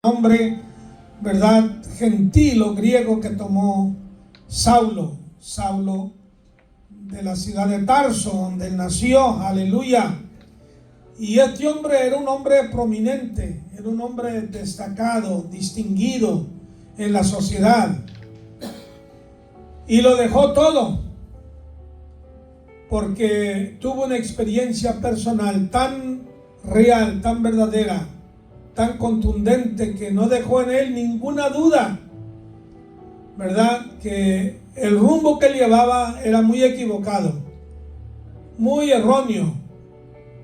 nombre, ¿verdad?, gentil o griego que tomó Saulo de la ciudad de Tarso, donde él nació, aleluya. Y este hombre era un hombre prominente, era un hombre destacado, distinguido en la sociedad. Y lo dejó todo, porque tuvo una experiencia personal tan real, tan verdadera, tan contundente, que no dejó en él ninguna duda, ¿verdad?, que el rumbo que él llevaba era muy equivocado, muy erróneo.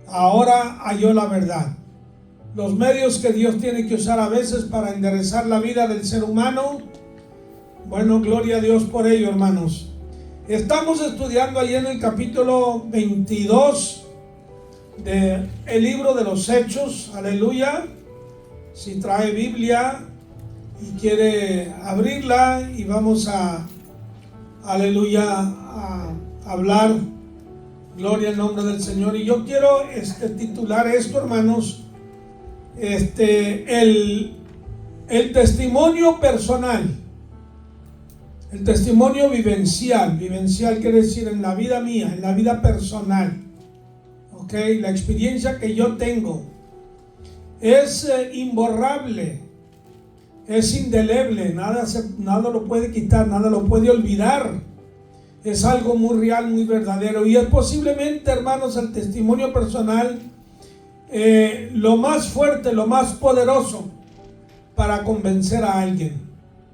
Ahora halló la verdad. Los medios que Dios tiene que usar a veces para enderezar la vida del ser humano, bueno, gloria a Dios por ello, hermanos. Estamos estudiando ahí en el capítulo 22 del libro de los Hechos, aleluya. Si trae Biblia y quiere abrirla, y vamos a, aleluya, a hablar, gloria al nombre del Señor. Y yo quiero titular esto, hermanos, el testimonio personal, el testimonio vivencial. Vivencial quiere decir en la vida mía, en la vida personal, ¿ok? La experiencia que yo tengo es imborrable, es indeleble, nada lo puede quitar, nada lo puede olvidar. Es algo muy real, muy verdadero, y es posiblemente, hermanos, el testimonio personal lo más fuerte, lo más poderoso para convencer a alguien,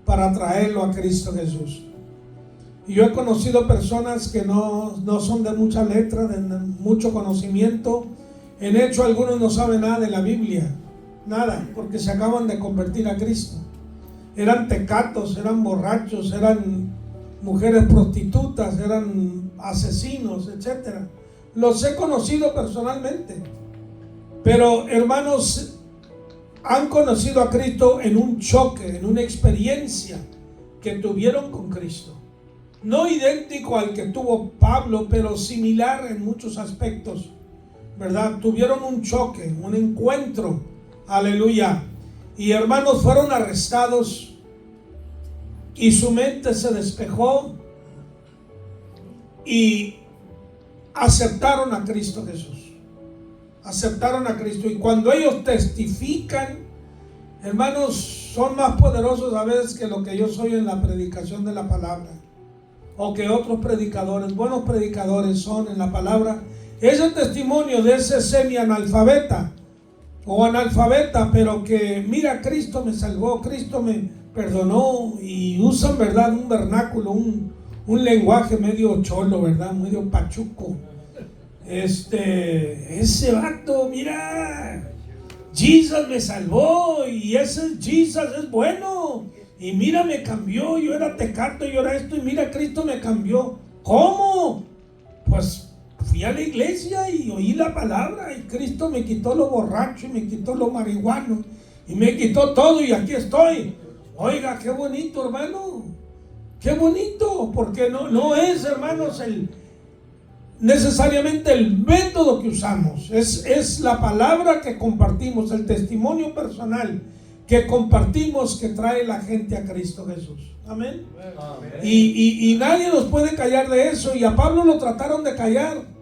para traerlo a Cristo Jesús. Y yo he conocido personas que no son de mucha letra, de mucho conocimiento. En hecho, algunos no saben nada de la Biblia, nada, porque se acaban de convertir a Cristo. Eran tecatos, eran borrachos, eran mujeres prostitutas, eran asesinos, etc. Los he conocido personalmente. Pero, hermanos, han conocido a Cristo en un choque, en una experiencia que tuvieron con Cristo. No idéntico al que tuvo Pablo, pero similar en muchos aspectos, ¿verdad? Tuvieron un choque, un encuentro, aleluya. Y, hermanos, fueron arrestados y su mente se despejó y aceptaron a Cristo Jesús. Aceptaron a Cristo. Y cuando ellos testifican, hermanos, son más poderosos a veces que lo que yo soy en la predicación de la palabra, o que otros predicadores, buenos predicadores son en la palabra. Ese testimonio de ese semi-analfabeta o analfabeta, pero que mira, Cristo me salvó, Cristo me perdonó, y usan, ¿verdad?, un vernáculo, un lenguaje medio cholo, ¿verdad?, medio pachuco. Ese vato, mira, Jesus me salvó, y ese Jesus es bueno, y mira, me cambió, yo era tecato, yo era esto, y mira, Cristo me cambió. ¿Cómo? Pues fui a la iglesia y oí la palabra, y Cristo me quitó lo borracho, y me quitó lo marihuano, y me quitó todo, y aquí estoy. Oiga, qué bonito, hermano, qué bonito, porque no es, hermanos, necesariamente el método que usamos, es la palabra que compartimos, el testimonio personal que compartimos, que trae la gente a Cristo Jesús. Amén. Amén. Y nadie nos puede callar de eso. Y a Pablo lo trataron de callar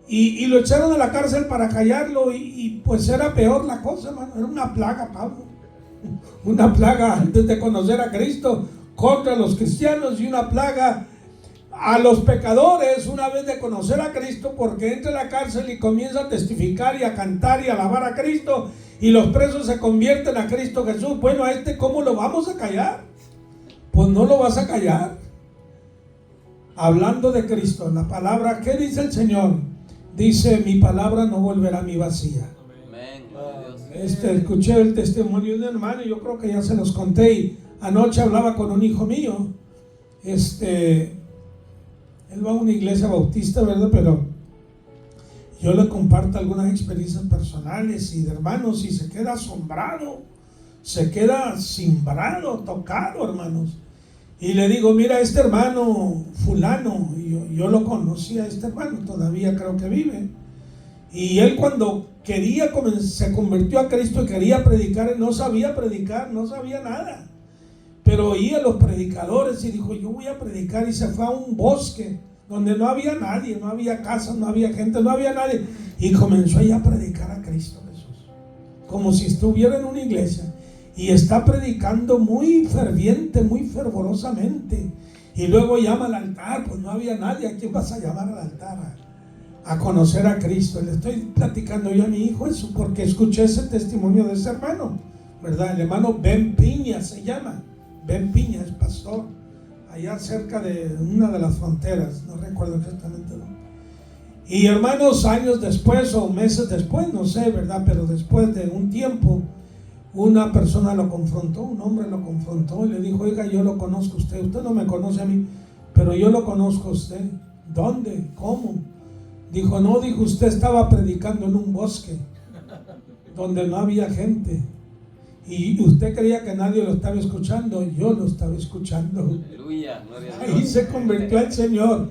y lo echaron a la cárcel para callarlo, y pues era peor la cosa, hermano. Era una plaga, Pablo, una plaga antes de conocer a Cristo contra los cristianos, y una plaga a los pecadores una vez de conocer a Cristo, porque entra a la cárcel y comienza a testificar y a cantar y a alabar a Cristo, y los presos se convierten a Cristo Jesús. Bueno, a ¿cómo lo vamos a callar? Pues no lo vas a callar. Hablando de Cristo, la palabra, ¿qué dice el Señor? Dice, mi palabra no volverá a mí vacía. Escuché el testimonio de un hermano, yo creo que ya se los conté, y anoche hablaba con un hijo mío. Él va a una iglesia bautista, ¿verdad? Pero yo le comparto algunas experiencias personales y de hermanos, y se queda asombrado, se queda cimbrado, tocado, hermanos. Y le digo, mira, este hermano fulano, y yo lo conocí a este hermano, todavía creo que vive. Y él, cuando se convirtió a Cristo y quería predicar, no sabía predicar, no sabía nada. Pero oía a los predicadores y dijo, yo voy a predicar, y se fue a un bosque donde no había nadie, no había casas, no había gente, no había nadie, y comenzó ahí a predicar a Cristo Jesús, como si estuviera en una iglesia, y está predicando muy ferviente, muy fervorosamente, y luego llama al altar, pues no había nadie. ¿A quién vas a llamar al altar? A conocer a Cristo. Le estoy platicando yo a mi hijo eso, porque escuché ese testimonio de ese hermano, ¿verdad? El hermano Ben Piña se llama. Ben Piña es pastor allá cerca de una de las fronteras, no recuerdo exactamente, ¿no? Y hermanos, años después o meses después, no sé, ¿verdad? Pero después de un tiempo, una persona lo confrontó, un hombre lo confrontó y le dijo, oiga, yo lo conozco a usted, usted no me conoce a mí, pero yo lo conozco a usted. ¿Dónde? ¿Cómo? Dijo, no, dijo, usted estaba predicando en un bosque donde no había gente. Y usted creía que nadie lo estaba escuchando, yo lo estaba escuchando. Aleluya, gloria a Dios. Ahí se convirtió al Señor.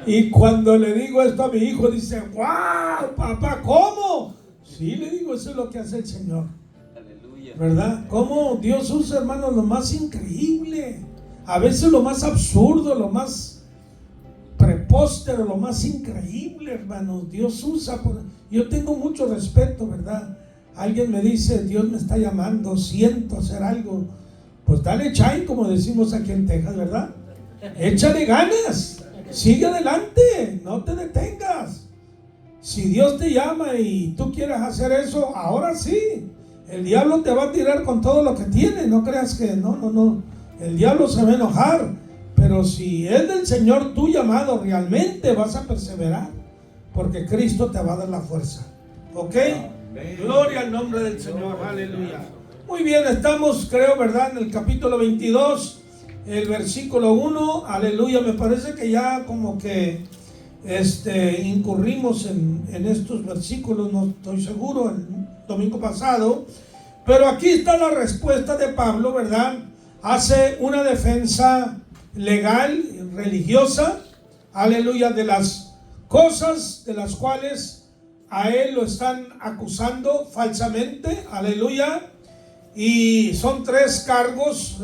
Y cuando le digo esto a mi hijo, dice, ¡wow, papá! ¿Cómo? Sí, le digo, eso es lo que hace el Señor. Aleluya. ¿Verdad? Cómo Dios usa, hermanos, lo más increíble. A veces lo más absurdo, lo más prepóstero, lo más increíble, hermanos. Dios usa. Yo tengo mucho respeto, ¿verdad? Alguien me dice, Dios me está llamando, siento hacer algo. Pues dale chay, como decimos aquí en Texas, ¿verdad? Échale ganas, sigue adelante, no te detengas. Si Dios te llama y tú quieres hacer eso, ahora sí. El diablo te va a tirar con todo lo que tiene, no creas que no. El diablo se va a enojar, pero si es del Señor tu llamado, realmente vas a perseverar, porque Cristo te va a dar la fuerza. ¿Ok? Gloria al nombre del Señor, aleluya. Muy bien, estamos, creo, ¿verdad?, en el capítulo 22, el versículo 1, aleluya. Me parece que ya como que incurrimos en estos versículos, no estoy seguro, el domingo pasado, pero aquí está la respuesta de Pablo, ¿verdad? Hace una defensa legal, religiosa, aleluya, de las cosas de las cuales a él lo están acusando falsamente, aleluya, y son 3 cargos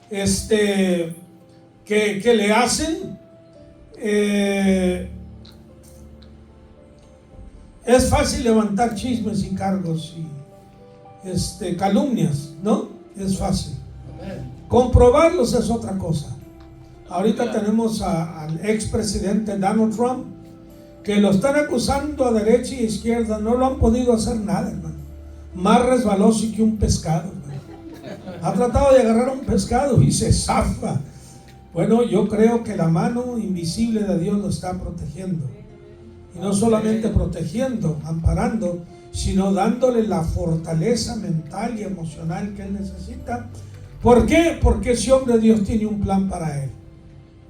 que le hacen. Es fácil levantar chismes y cargos y calumnias, ¿no? Es fácil. Comprobarlos es otra cosa. Ahorita tenemos al expresidente Donald Trump, que lo están acusando a derecha y izquierda, no lo han podido hacer nada, hermano. Más resbaloso que un pescado, hermano. Ha tratado de agarrar un pescado y se zafa. Bueno, yo creo que la mano invisible de Dios lo está protegiendo. Y no solamente protegiendo, amparando, sino dándole la fortaleza mental y emocional que él necesita. ¿Por qué? Porque ese hombre, Dios tiene un plan para él.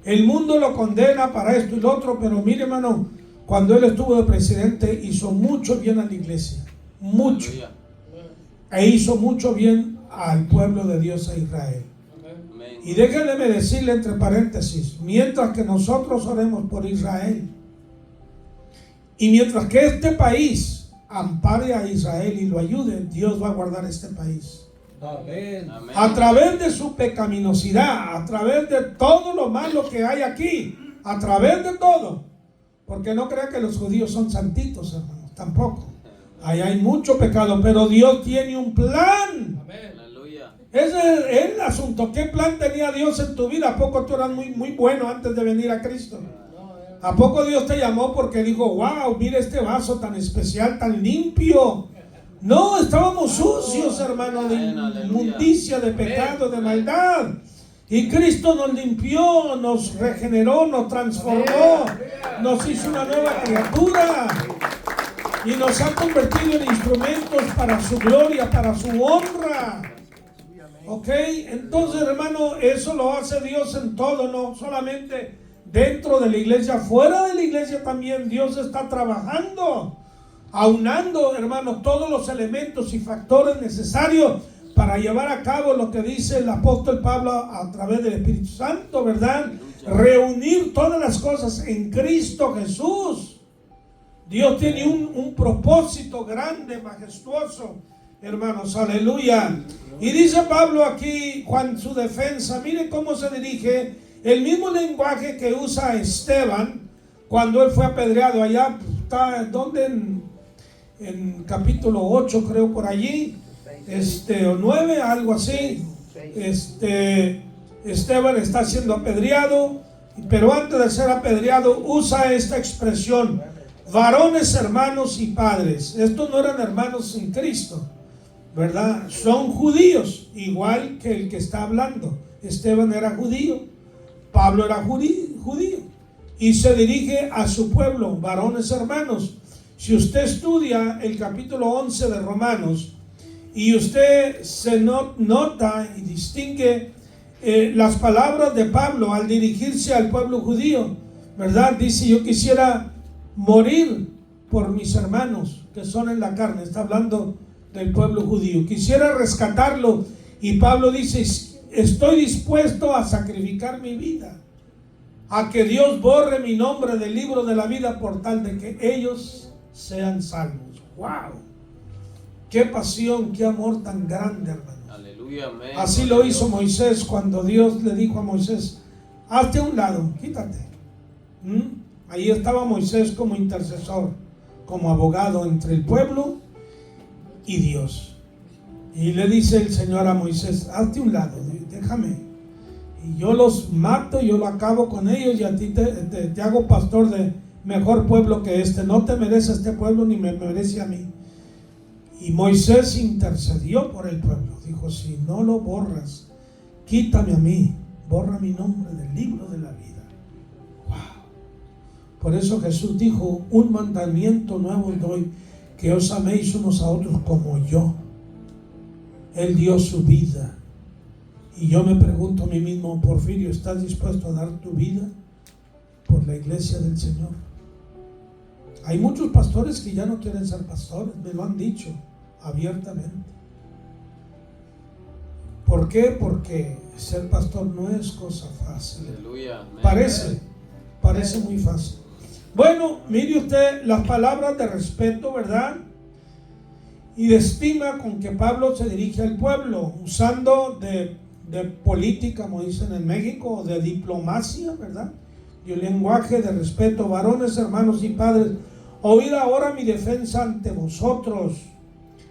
El mundo lo condena para esto y lo otro, pero mire, hermano, cuando él estuvo de presidente hizo mucho bien a la iglesia, mucho, e hizo mucho bien al pueblo de Dios, a Israel. Y déjenme decirle entre paréntesis, mientras que nosotros oremos por Israel y mientras que este país ampare a Israel y lo ayude, Dios va a guardar este país. Amén. A través de su pecaminosidad, a través de todo lo malo que hay aquí, a través de todo. Porque no crean que los judíos son santitos, hermanos, tampoco. Ahí hay mucho pecado, pero Dios tiene un plan. Amén. Aleluya. Ese es el asunto. ¿Qué plan tenía Dios en tu vida? ¿A poco tú eras muy bueno antes de venir a Cristo? ¿A poco Dios te llamó porque dijo, wow, mira este vaso tan especial, tan limpio? No, estábamos sucios, hermano, de inmundicia, de pecado, de maldad. Y Cristo nos limpió, nos regeneró, nos transformó, nos hizo una nueva criatura y nos ha convertido en instrumentos para su gloria, para su honra. Ok, entonces, hermano, eso lo hace Dios en todo, no solamente dentro de la iglesia, fuera de la iglesia también Dios está trabajando, aunando, hermano, todos los elementos y factores necesarios para llevar a cabo lo que dice el apóstol Pablo a través del Espíritu Santo, ¿verdad? Reunir todas las cosas en Cristo Jesús. Dios tiene un propósito grande, majestuoso, hermanos, aleluya. Y dice Pablo aquí, Juan, su defensa, mire cómo se dirige, el mismo lenguaje que usa Esteban cuando él fue apedreado allá, está, ¿dónde? En capítulo 8 creo por allí, o 9, algo así. Esteban está siendo apedreado, pero antes de ser apedreado usa esta expresión: varones, hermanos y padres. Estos no eran hermanos en Cristo, ¿verdad? Son judíos, igual que el que está hablando. Esteban era judío, Pablo era judío, y se dirige a su pueblo, varones, hermanos. Si usted estudia el capítulo 11 de Romanos y usted se nota y distingue las palabras de Pablo al dirigirse al pueblo judío, ¿verdad? Dice: yo quisiera morir por mis hermanos que son en la carne. Está hablando del pueblo judío. Quisiera rescatarlo. Y Pablo dice: estoy dispuesto a sacrificar mi vida, a que Dios borre mi nombre del libro de la vida por tal de que ellos sean salvos. ¡Wow! ¡Qué pasión, qué amor tan grande, hermanos! Aleluya, amén. Así lo hizo Moisés cuando Dios le dijo a Moisés: hazte a un lado, quítate. Ahí estaba Moisés como intercesor, como abogado entre el pueblo y Dios. Y le dice el Señor a Moisés: hazte a un lado, déjame. Y yo los mato, yo lo acabo con ellos, y a ti te hago pastor de mejor pueblo que este. No te merece este pueblo ni me merece a mí. Y Moisés intercedió por el pueblo. Dijo: si no lo borras, quítame a mí, borra mi nombre del libro de la vida. Wow. Por eso Jesús dijo: un mandamiento nuevo os doy, que os améis unos a otros como yo. Él dio su vida. Y yo me pregunto a mí mismo: Porfirio, ¿estás dispuesto a dar tu vida por la iglesia del Señor? Hay muchos pastores que ya no quieren ser pastores, me lo han dicho abiertamente. ¿Por qué? Porque ser pastor no es cosa fácil. Aleluya. Parece muy fácil. Bueno, mire usted las palabras de respeto, ¿verdad? Y de estima con que Pablo se dirige al pueblo, usando de política, como dicen en México, de diplomacia, ¿verdad? Y el lenguaje de respeto: varones, hermanos y padres, oíd ahora mi defensa ante vosotros.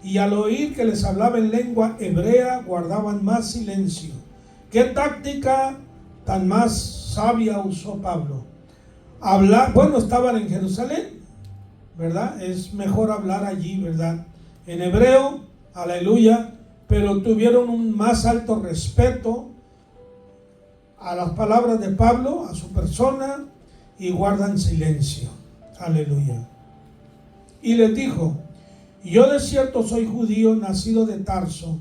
Y al oír que les hablaba en lengua hebrea, guardaban más silencio. ¿Qué táctica tan más sabia usó Pablo? Bueno, estaban en Jerusalén, ¿verdad? Es mejor hablar allí, ¿verdad? En hebreo, aleluya, pero tuvieron un más alto respeto a las palabras de Pablo, a su persona, y guardan silencio, aleluya. Y les dijo: yo de cierto soy judío, nacido de Tarso,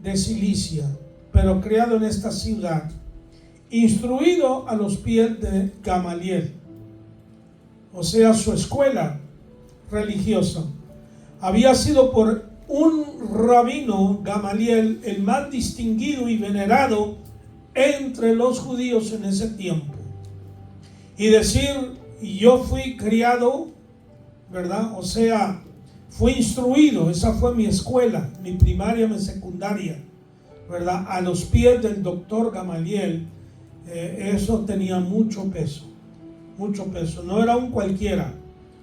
de Cilicia, pero criado en esta ciudad, instruido a los pies de Gamaliel, o sea, su escuela religiosa. Había sido por un rabino, Gamaliel, el más distinguido y venerado entre los judíos en ese tiempo. Y decir: yo fui criado, ¿verdad? O sea, fui instruido, esa fue mi escuela, mi primaria, mi secundaria, ¿verdad? A los pies del doctor Gamaliel. Eso tenía mucho peso, no era un cualquiera,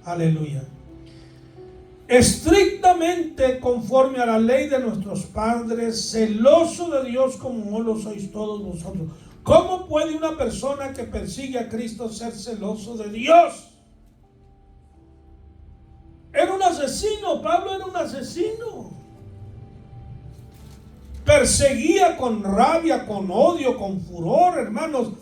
aleluya. Estrictamente conforme a la ley de nuestros padres, celoso de Dios como no lo sois todos vosotros. ¿Cómo puede una persona que persigue a Cristo ser celoso de Dios? Era un asesino, Pablo era un asesino. Perseguía con rabia, con odio, con furor, hermanos,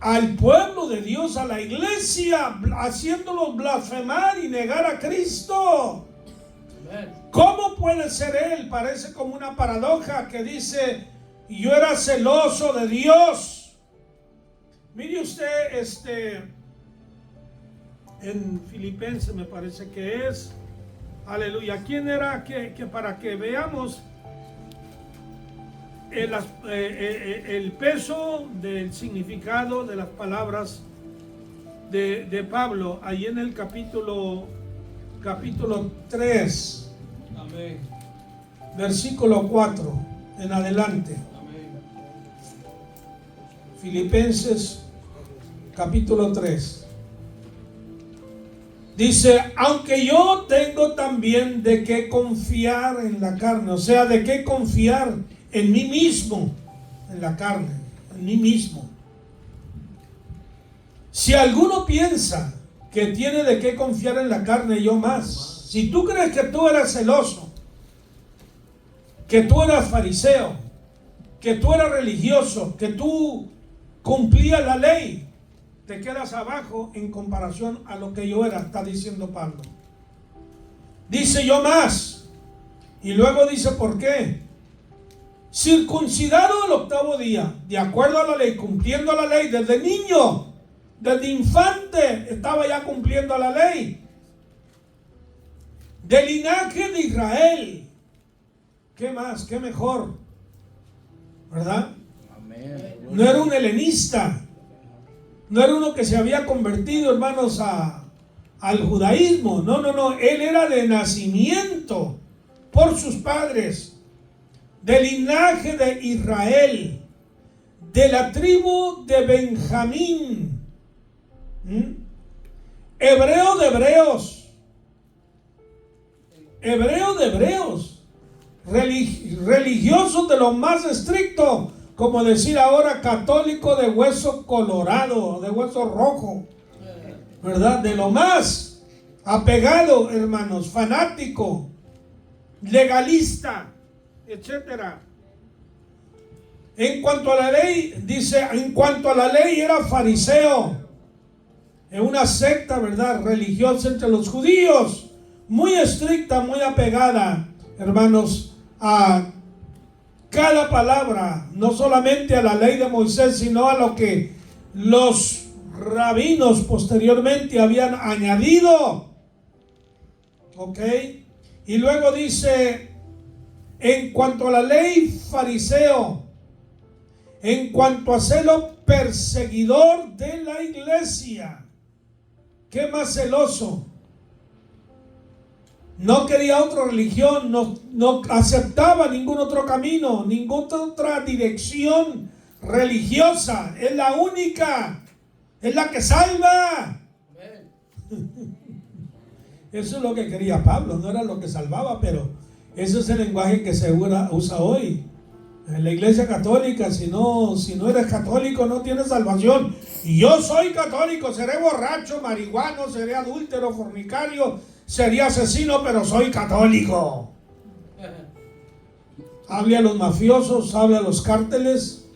al pueblo de Dios, a la iglesia, haciéndolos blasfemar y negar a Cristo. ¿Cómo puede ser él? Parece como una paradoja que dice: yo era celoso de Dios. Mire usted, en Filipenses me parece que es, aleluya. ¿Quién era? Que para que veamos el peso del significado de las palabras de Pablo, ahí en el capítulo capítulo 3, Amén. versículo 4 en adelante. Amén. Filipenses capítulo 3. Dice, aunque yo tengo también de qué confiar en la carne, o sea, de qué confiar en mí mismo, en la carne, en mí mismo. Si alguno piensa que tiene de qué confiar en la carne, yo más. Si tú crees que tú eras celoso, que tú eras fariseo, que tú eras religioso, que tú cumplías la ley, te quedas abajo en comparación a lo que yo era, está diciendo Pablo. Dice yo más. Y luego dice ¿por qué? Circuncidado el 8º día, de acuerdo a la ley, cumpliendo la ley desde niño, desde infante, estaba ya cumpliendo la ley. Del linaje de Israel. ¿Qué más? ¿Qué mejor? ¿Verdad? Amén. No era un helenista. No era uno que se había convertido, hermanos, al judaísmo. No. Él era de nacimiento por sus padres. Del linaje de Israel. De la tribu de Benjamín. Hebreo de hebreos. Hebreo de hebreos. Religiosos de lo más estricto. Como decir ahora católico de hueso colorado, de hueso rojo, ¿verdad? De lo más apegado, hermanos, fanático, legalista, etcétera. En cuanto a la ley, dice, en cuanto a la ley era fariseo, en una secta, ¿verdad?, religiosa entre los judíos, muy estricta, muy apegada, hermanos, a cada palabra, no solamente a la ley de Moisés, sino a lo que los rabinos posteriormente habían añadido. ¿Ok? Y luego dice, en cuanto a la ley, fariseo, en cuanto a celo, perseguidor de la iglesia. ¿Qué más celoso? No quería otra religión, no aceptaba ningún otro camino, ninguna otra dirección religiosa. Es la única, es la que salva. Eso es lo que quería Pablo, no era lo que salvaba, pero ese es el lenguaje que se usa hoy. En la iglesia católica, si no eres católico, no tienes salvación. Y yo soy católico, seré borracho, marihuano, seré adúltero, fornicario, sería asesino, pero soy católico. Hable a los mafiosos, hable a los cárteles,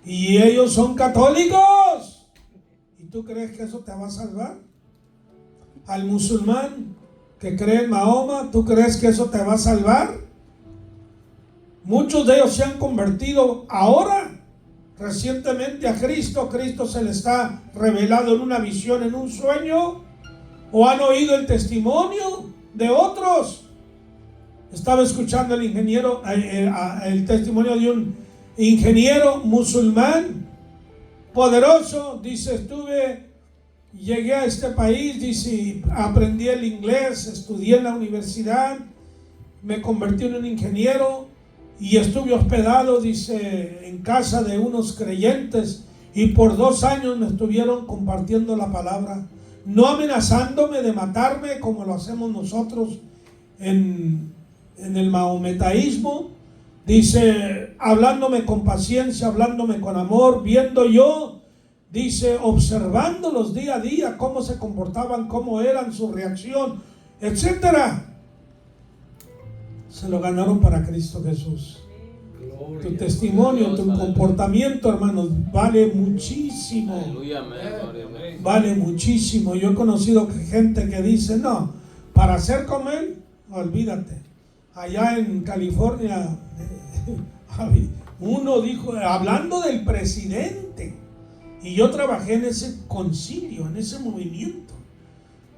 y ellos son católicos. ¿Y tú crees que eso te va a salvar? Al musulmán que cree en Mahoma, ¿tú crees que eso te va a salvar? Muchos de ellos se han convertido ahora, recientemente, a Cristo. Cristo se les está revelado en una visión, en un sueño, o han oído el testimonio de otros. Estaba escuchando el testimonio de un ingeniero musulmán poderoso. Dice, llegué a este país, dice, aprendí el inglés, estudié en la universidad, me convertí en un ingeniero y estuve hospedado, dice, en casa de unos creyentes, y por 2 años me estuvieron compartiendo la palabra, no amenazándome de matarme como lo hacemos nosotros en el mahometaísmo. Dice, hablándome con paciencia, hablándome con amor, viendo yo, dice, observándolos día a día, cómo se comportaban, cómo eran, su reacción, etcétera. Se lo ganaron para Cristo Jesús. Gloria. Tu testimonio, tu comportamiento, hermanos, vale muchísimo. Aleluya, amén, gloria a Dios. Vale muchísimo. Yo he conocido gente que dice, no, para ser como él, olvídate. Allá en California, uno dijo, hablando del presidente, y yo trabajé en ese concilio, en ese movimiento.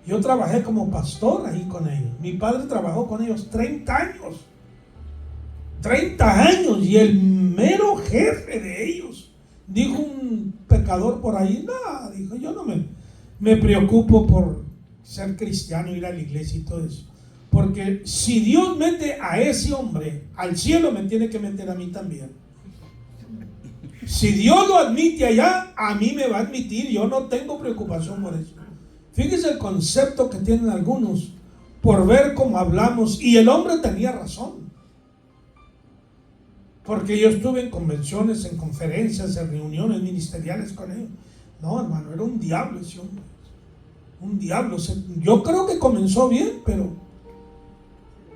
Yo trabajé como pastor ahí con ellos. Mi padre trabajó con ellos 30 años. 30 años. Y el mero jefe de ellos, dijo un pecador por ahí, no, dijo, yo no me preocupo ser cristiano, ir a la iglesia y todo eso. Porque si Dios mete a ese hombre al cielo, me tiene que meter a mí también. Si Dios lo admite allá, a mí me va a admitir. Yo no tengo preocupación por eso. Fíjese el concepto que tienen algunos por ver cómo hablamos. Y el hombre tenía razón. Porque yo estuve en convenciones, en conferencias, en reuniones ministeriales con él. No, hermano, era un diablo ese hombre. Un diablo. Yo creo que comenzó bien, pero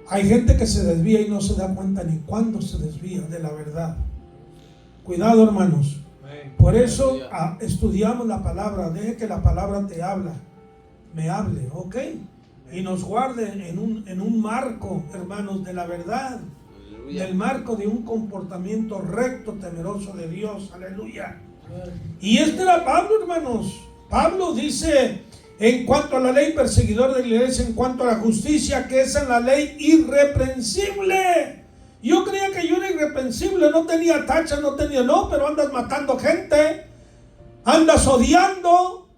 hay gente que se desvía y no se da cuenta ni cuándo se desvía de la verdad. Cuidado, hermanos. Por eso estudiamos la palabra. Deje que la palabra te me hable, ¿ok? Y nos guarde en un marco, hermanos, de la verdad. Aleluya. Del marco de un comportamiento recto, temeroso de Dios. Aleluya. Y este era Pablo, hermanos. Pablo dice, en cuanto a la ley, perseguidor de la iglesia, en cuanto a la justicia, que es en la ley irreprensible. Yo creía que yo era irreprensible, no tenía tacha, pero andas matando gente, andas odiando.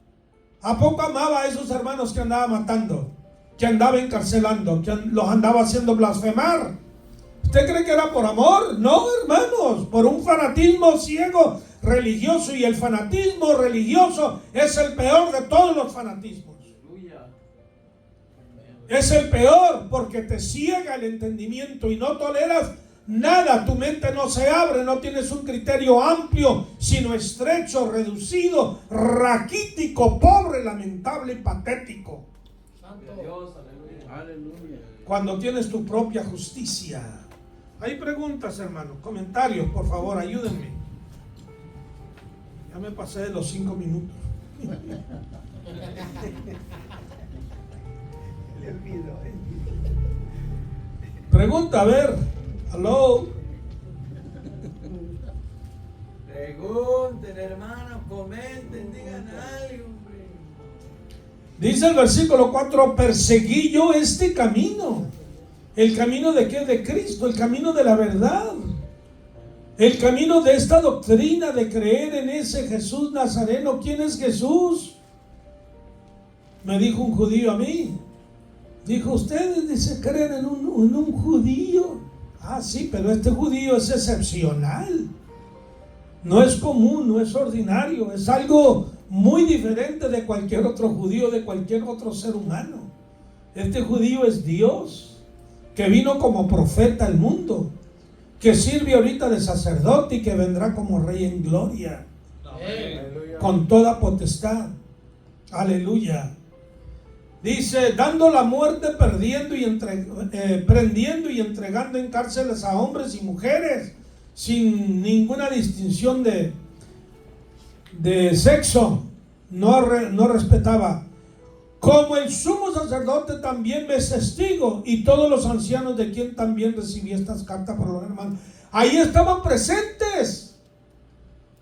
¿A poco amaba a esos hermanos que andaba matando, que andaba encarcelando, que los andaba haciendo blasfemar? ¿Usted cree que era por amor? No, hermanos, por un fanatismo ciego religioso. Y el fanatismo religioso es el peor de todos los fanatismos. Aleluya. Es el peor porque te ciega el entendimiento y no toleras nada. Tu mente no se abre, no tienes un criterio amplio, sino estrecho, reducido, raquítico, pobre, lamentable y patético. Dios, aleluya. Aleluya. Cuando tienes tu propia justicia. Hay preguntas, hermanos, comentarios, por favor, ayúdenme. Ya me pasé de los 5 minutos. Pregunta, a ver. Hello. Pregunten, hermanos, comenten, digan algo, hombre. Dice el versículo 4, perseguí yo este camino. ¿El camino de qué? De Cristo, el camino de la verdad. El camino de esta doctrina de creer en ese Jesús Nazareno. ¿Quién es Jesús? Me dijo un judío a mí. Dijo, ustedes dice, creen en un judío. Ah, sí, pero este judío es excepcional. No es común, no es ordinario. Es algo muy diferente de cualquier otro judío, de cualquier otro ser humano. Este judío es Dios, que vino como profeta al mundo, que sirve ahorita de sacerdote y que vendrá como rey en gloria. Aleluya. Con toda potestad. Aleluya. Dice, dando la muerte, prendiendo y entregando en cárceles a hombres y mujeres, sin ninguna distinción de sexo. No respetaba. Como el sumo sacerdote también me es testigo, y todos los ancianos de quien también recibí estas cartas por los hermanos. Ahí estaban presentes.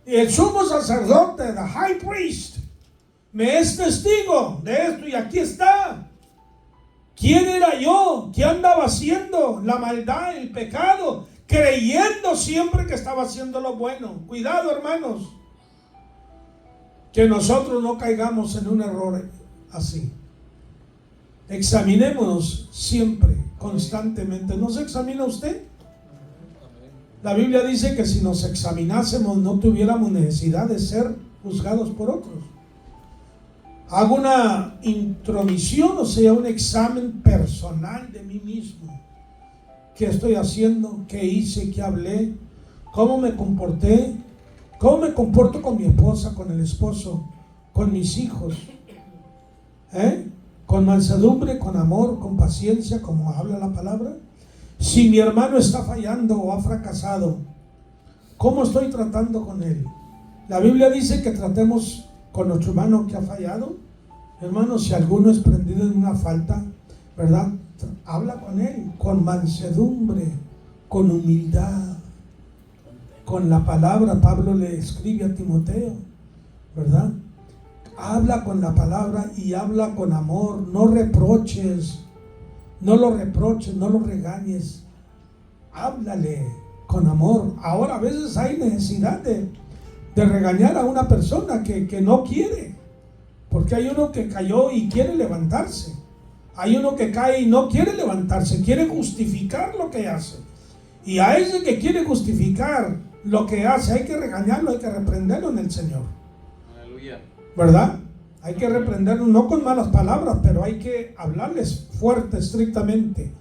Y el sumo sacerdote, the high priest, me es testigo de esto, y aquí está. ¿Quién era yo? ¿Qué andaba haciendo? La maldad, el pecado, creyendo siempre que estaba haciendo lo bueno. Cuidado, hermanos, que nosotros no caigamos en un error así. Examinémonos siempre, constantemente. ¿No se examina usted? La Biblia dice que si nos examinásemos no tuviéramos necesidad de ser juzgados por otros. Hago una intromisión, o sea, un examen personal de mí mismo. ¿Qué estoy haciendo? ¿Qué hice? ¿Qué hablé? ¿Cómo me comporté? ¿Cómo me comporto con mi esposa, con el esposo, con mis hijos? Con mansedumbre, con amor, con paciencia, como habla la palabra. Si mi hermano está fallando o ha fracasado, ¿cómo estoy tratando con él? La Biblia dice que tratemos con nuestro hermano que ha fallado. Hermano, si alguno es prendido en una falta, ¿verdad? Habla con él con mansedumbre, con humildad, con la palabra. Pablo le escribe a Timoteo, ¿verdad? Habla con la palabra y habla con amor. No reproches, no lo reproches, no lo regañes. Háblale con amor. Ahora a veces hay necesidad de regañar a una persona que no quiere. Porque hay uno que cayó y quiere levantarse. Hay uno que cae y no quiere levantarse, quiere justificar lo que hace. Y a ese que quiere justificar lo que hace, hay que regañarlo, hay que reprenderlo en el Señor. Aleluya. ¿Verdad? Hay que reprenderlo, no con malas palabras, pero hay que hablarles fuerte, estrictamente.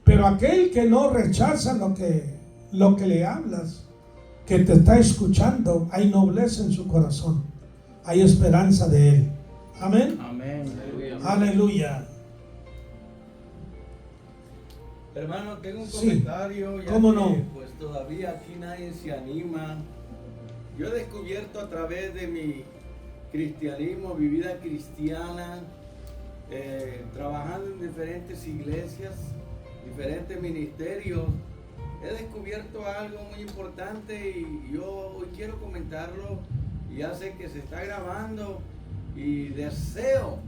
Pero aquel que no rechaza lo que le hablas, que te está escuchando, hay nobleza en su corazón, hay esperanza de él. Amén. Amén. Aleluya. Aleluya. Hermano, tengo un Sí. comentario. Ya ¿Cómo que, no? Pues todavía aquí nadie se anima. Yo he descubierto a través de mi cristianismo, mi vida cristiana, trabajando en diferentes iglesias, diferentes ministerios, he descubierto algo muy importante y yo hoy quiero comentarlo. Ya sé que se está grabando y deseo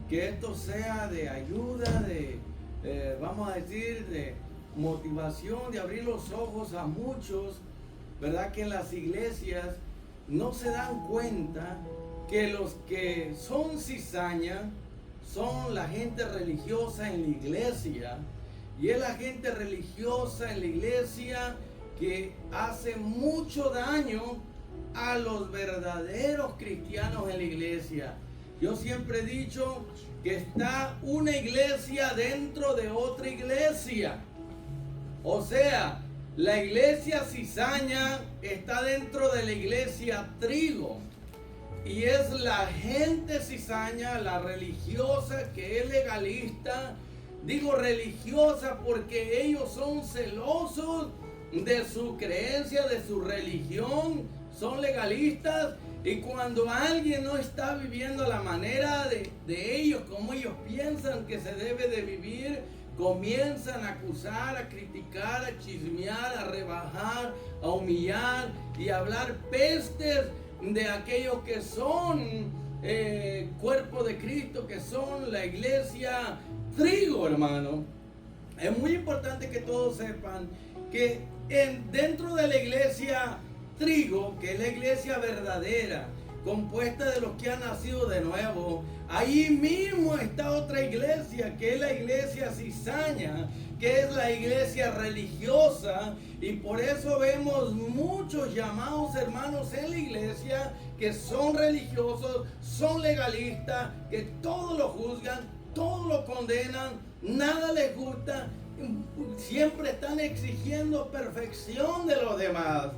que esto sea de ayuda, vamos a decir, de motivación, de abrir los ojos a muchos, ¿verdad? Que en las iglesias no se dan cuenta que los que son cizaña son la gente religiosa en la iglesia, y es la gente religiosa en la iglesia que hace mucho daño a los verdaderos cristianos en la iglesia. Yo siempre he dicho que está una iglesia dentro de otra iglesia. O sea, la iglesia cizaña está dentro de la iglesia trigo. Y es la gente cizaña, la religiosa, que es legalista. Digo religiosa porque ellos son celosos de su creencia, de su religión. Son legalistas. Y cuando alguien no está viviendo a la manera de ellos, como ellos piensan que se debe de vivir, comienzan a acusar, a criticar, a chismear, a rebajar, a humillar y a hablar pestes de aquellos que son cuerpo de Cristo, que son la iglesia trigo, hermano. Es muy importante que todos sepan que dentro de la iglesia trigo, que es la iglesia verdadera, compuesta de los que han nacido de nuevo, ahí mismo está otra iglesia, que es la iglesia cizaña, que es la iglesia religiosa. Y por eso vemos muchos llamados hermanos en la iglesia que son religiosos, son legalistas, que todo lo juzgan, todo lo condenan, nada les gusta, siempre están exigiendo perfección de los demás.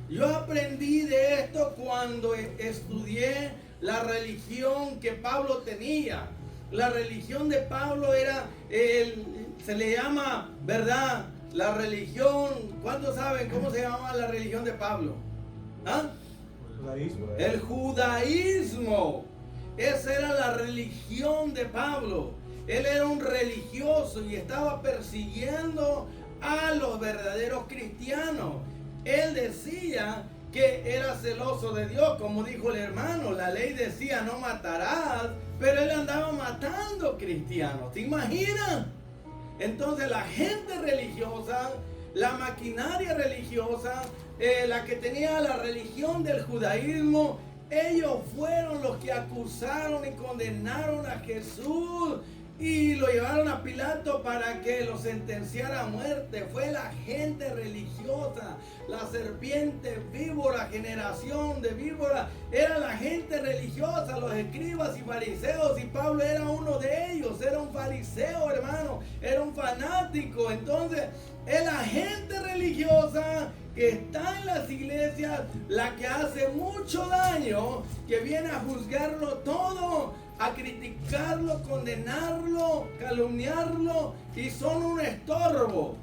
Yo aprendí de esto cuando estudié la religión que Pablo tenía. La religión de Pablo era, se le llama, ¿verdad? La religión, ¿cuántos saben cómo se llamaba la religión de Pablo? ¿Ah? El judaísmo. Esa era la religión de Pablo. Él era un religioso y estaba persiguiendo a los verdaderos cristianos. Él decía que era celoso de Dios, como dijo el hermano. La ley decía no matarás, pero él andaba matando cristianos. ¿Te imaginas? Entonces la gente religiosa, la maquinaria religiosa, la que tenía la religión del judaísmo, ellos fueron los que acusaron y condenaron a Jesús y lo llevaron a Pilato para que lo sentenciara a muerte. Fue la gente religiosa, la serpiente víbora, generación de víbora. Era la gente religiosa, los escribas y fariseos, y Pablo era uno de ellos. Era un fariseo, hermano, era un fanático. Entonces es la gente religiosa que está en las iglesias la que hace mucho daño, que viene a juzgarlo todo, a criticarlo, condenarlo, calumniarlo, y son un estorbo.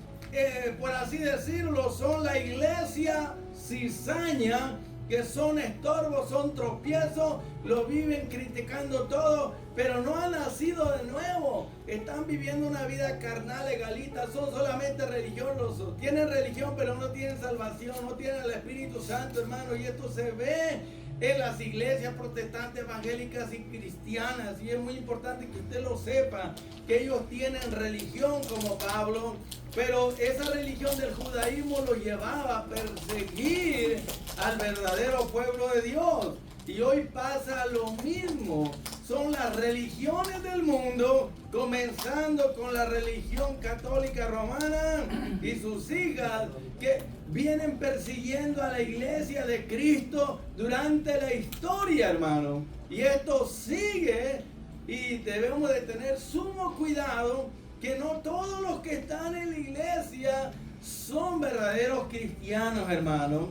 Por así decirlo, son la iglesia cizaña, que son estorbos, son tropiezos, lo viven criticando todo, pero no han nacido de nuevo. Están viviendo una vida carnal, legalista, son solamente religiosos. Tienen religión, pero no tienen salvación, no tienen el Espíritu Santo, hermano, y esto se ve en las iglesias protestantes, evangélicas y cristianas. Y es muy importante que usted lo sepa, que ellos tienen religión como Pablo, pero esa religión del judaísmo lo llevaba a perseguir al verdadero pueblo de Dios. Y hoy pasa lo mismo. son las religiones del mundo, comenzando con la religión católica romana y sus hijas, que vienen persiguiendo a la iglesia de Cristo durante la historia, hermano. Y esto sigue, y debemos de tener sumo cuidado que no todos los que están en la iglesia son verdaderos cristianos, hermano.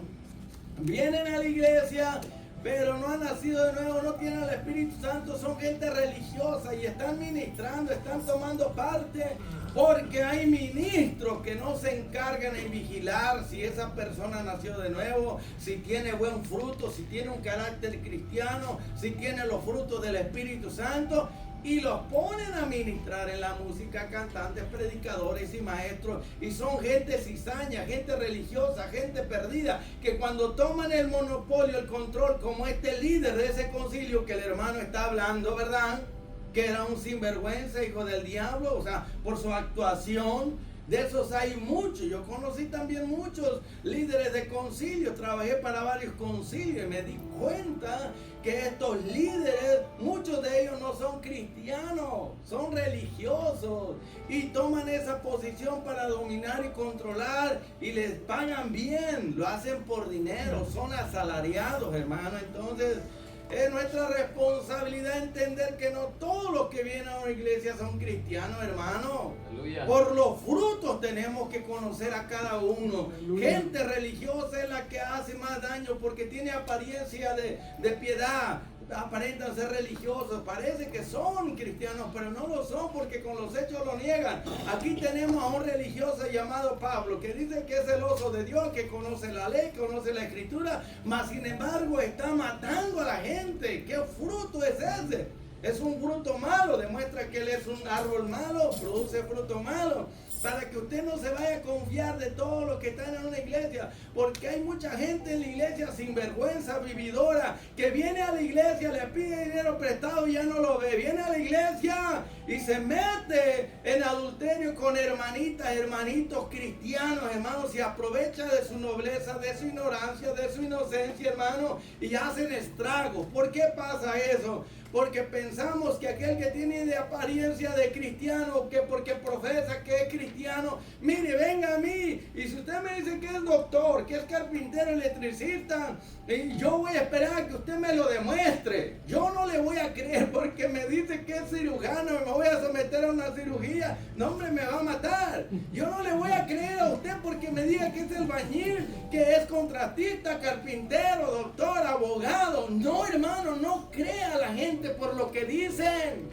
Vienen a la iglesia, pero no han nacido de nuevo, no tienen el Espíritu Santo, son gente religiosa y están ministrando, están tomando parte, porque hay ministros que no se encargan en vigilar si esa persona nació de nuevo, si tiene buen fruto, si tiene un carácter cristiano, si tiene los frutos del Espíritu Santo, y los ponen a ministrar en la música, cantantes, predicadores y maestros, y son gente cizaña, gente religiosa, gente perdida, que cuando toman el monopolio, el control, como este líder de ese concilio que el hermano está hablando, ¿verdad?, que era un sinvergüenza, hijo del diablo, o sea, por su actuación. De esos hay muchos. Yo conocí también muchos líderes de concilio, trabajé para varios concilios y me di cuenta que estos líderes, muchos de ellos no son cristianos, son religiosos y toman esa posición para dominar y controlar, y les pagan bien, lo hacen por dinero, son asalariados, hermano. Entonces es nuestra responsabilidad entender que no todos los que vienen a una iglesia son cristianos, hermano. Aleluya. Por los frutos tenemos que conocer a cada uno. Aleluya. Gente religiosa es la que hace más daño porque tiene apariencia de piedad. Aparentan ser religiosos, parece que son cristianos, pero no lo son porque con los hechos lo niegan. Aquí tenemos a un religioso llamado Pablo, que dice que es celoso de Dios, que conoce la ley, conoce la escritura, mas sin embargo está matando a la gente. ¿Qué fruto es ese? Es un fruto malo, demuestra que él es un árbol malo, produce fruto malo. Para que usted no se vaya a confiar de todo lo que están en una iglesia, porque hay mucha gente en la iglesia sinvergüenza, vividora, que viene a la iglesia, le pide dinero prestado y ya no lo ve. Viene a la iglesia y se mete en adulterio con hermanitas, hermanitos cristianos, hermanos, y aprovecha de su nobleza, de su ignorancia, de su inocencia, hermano, y hacen estragos. ¿Por qué pasa eso? Porque pensamos que aquel que tiene de apariencia de cristiano, que porque profesa que es cristiano, mire, venga a mí, y si usted me dice que es doctor, que es carpintero, electricista, yo voy a esperar a que usted me lo demuestre. Yo no le voy a creer porque me dice que es cirujano, me voy a someter a una cirugía, no, hombre, me va a matar. Yo no le voy a creer a usted porque me diga que es albañil, que es contratista, carpintero, doctor, abogado. No, hermano, no crea a la gente por lo que dicen.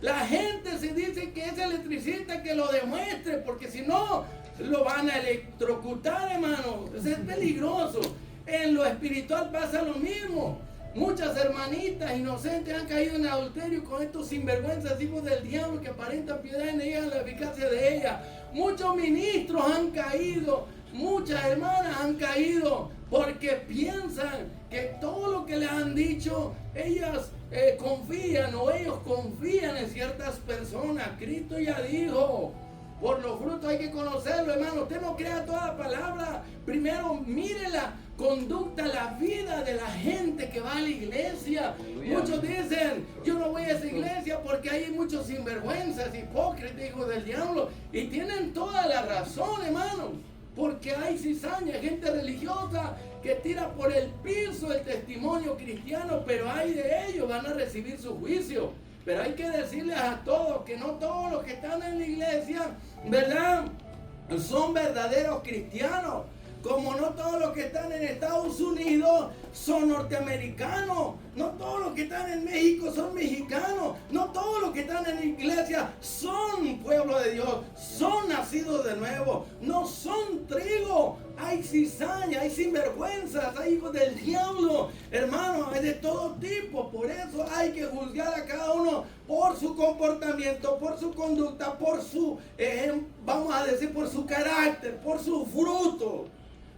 La gente se dice que es electricista, que lo demuestre, porque si no lo van a electrocutar, hermano. Eso es peligroso. En lo espiritual pasa lo mismo. Muchas hermanitas inocentes han caído en adulterio con estos sinvergüenzas hijos del diablo que aparentan piedad y niegan la eficacia de ella. Muchos ministros han caído, muchas hermanas han caído porque piensan que todo lo que les han dicho, ellas confían, o ellos confían en ciertas personas. Cristo ya dijo, por los frutos hay que conocerlo, hermano. Usted no crea toda palabra. Primero mire la conducta, la vida de la gente que va a la iglesia. Aleluya. Muchos dicen, yo no voy a esa iglesia porque hay muchos sinvergüenzas, hipócritas, hijos del diablo. Y tienen toda la razón, hermanos. Porque hay cizaña, gente religiosa que tira por el piso el testimonio cristiano, pero hay de ellos, van a recibir su juicio. Pero hay que decirles a todos que no todos los que están en la iglesia, ¿verdad?, son verdaderos cristianos. Como no todos los que están en Estados Unidos son norteamericanos. No todos los que están en México son mexicanos. No todos los que están en la iglesia son pueblo de Dios. Son nacidos de nuevo. No son trigo. Hay cizaña, hay sinvergüenzas, hay hijos del diablo. Hermano, hay de todo tipo. Por eso hay que juzgar a cada uno por su comportamiento, por su conducta, por su, vamos a decir, por su carácter, por su fruto.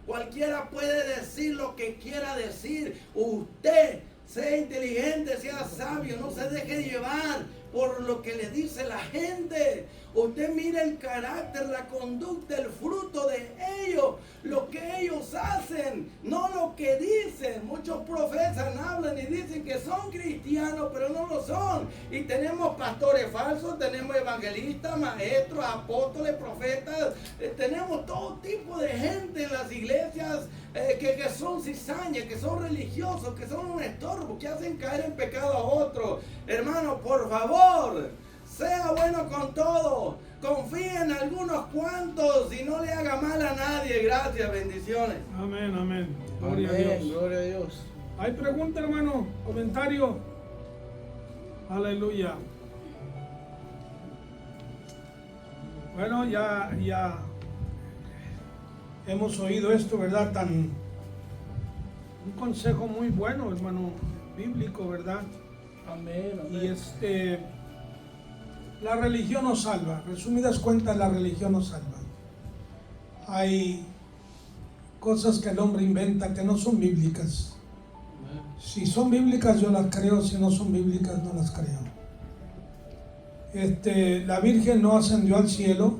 Cualquiera puede decir lo que quiera decir. Usted sea inteligente, sea sabio, no se deje llevar por lo que le dice la gente. Usted mire el carácter, la conducta, el fruto de ellos, lo que ellos hacen, no lo que dicen. Muchos profesan, hablan y dicen que son cristianos, pero no lo son. Y tenemos pastores falsos, tenemos evangelistas, maestros, apóstoles, profetas, tenemos todo tipo de gente en las iglesias que son cizañas, que son religiosos, que son un estorbo, que hacen caer en pecado a otros. Hermano, por favor, sea bueno con todo. Confía en algunos cuantos y no le haga mal a nadie. Gracias, bendiciones. Amén, amén. Gloria a Dios. Gloria a Dios. ¿Hay pregunta, hermano? ¿Comentario? Aleluya. Bueno, ya hemos oído esto, ¿verdad? Un consejo muy bueno, hermano, bíblico, ¿verdad? Amén, amén. Y la religión nos salva. Resumidas cuentas, la religión nos salva. Hay cosas que el hombre inventa que no son bíblicas. Si son bíblicas yo las creo, si no son bíblicas no las creo. La Virgen no ascendió al cielo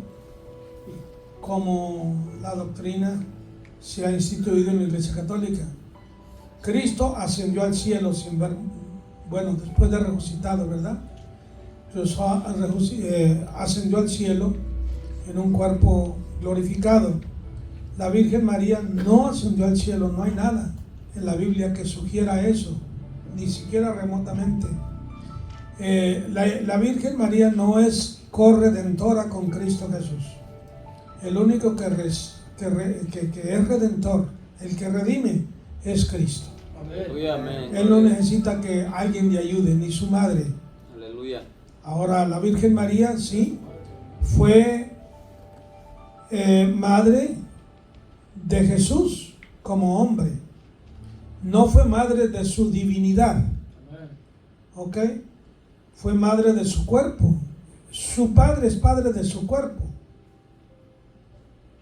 como la doctrina se ha instituido en la Iglesia Católica. Cristo ascendió al cielo sin ver, después de resucitado, ¿verdad? Entonces, ascendió al cielo en un cuerpo glorificado. La Virgen María no ascendió al cielo, no hay nada en la Biblia que sugiera eso, ni siquiera remotamente. La Virgen María no es corredentora con Cristo Jesús. El único que es redentor, el que redime, es Cristo. Amén. Él no necesita que alguien le ayude, ni su madre. Aleluya. Ahora, la Virgen María, sí, fue madre de Jesús como hombre. No fue madre de su divinidad. ¿Ok? Fue madre de su cuerpo. Su padre es padre de su cuerpo.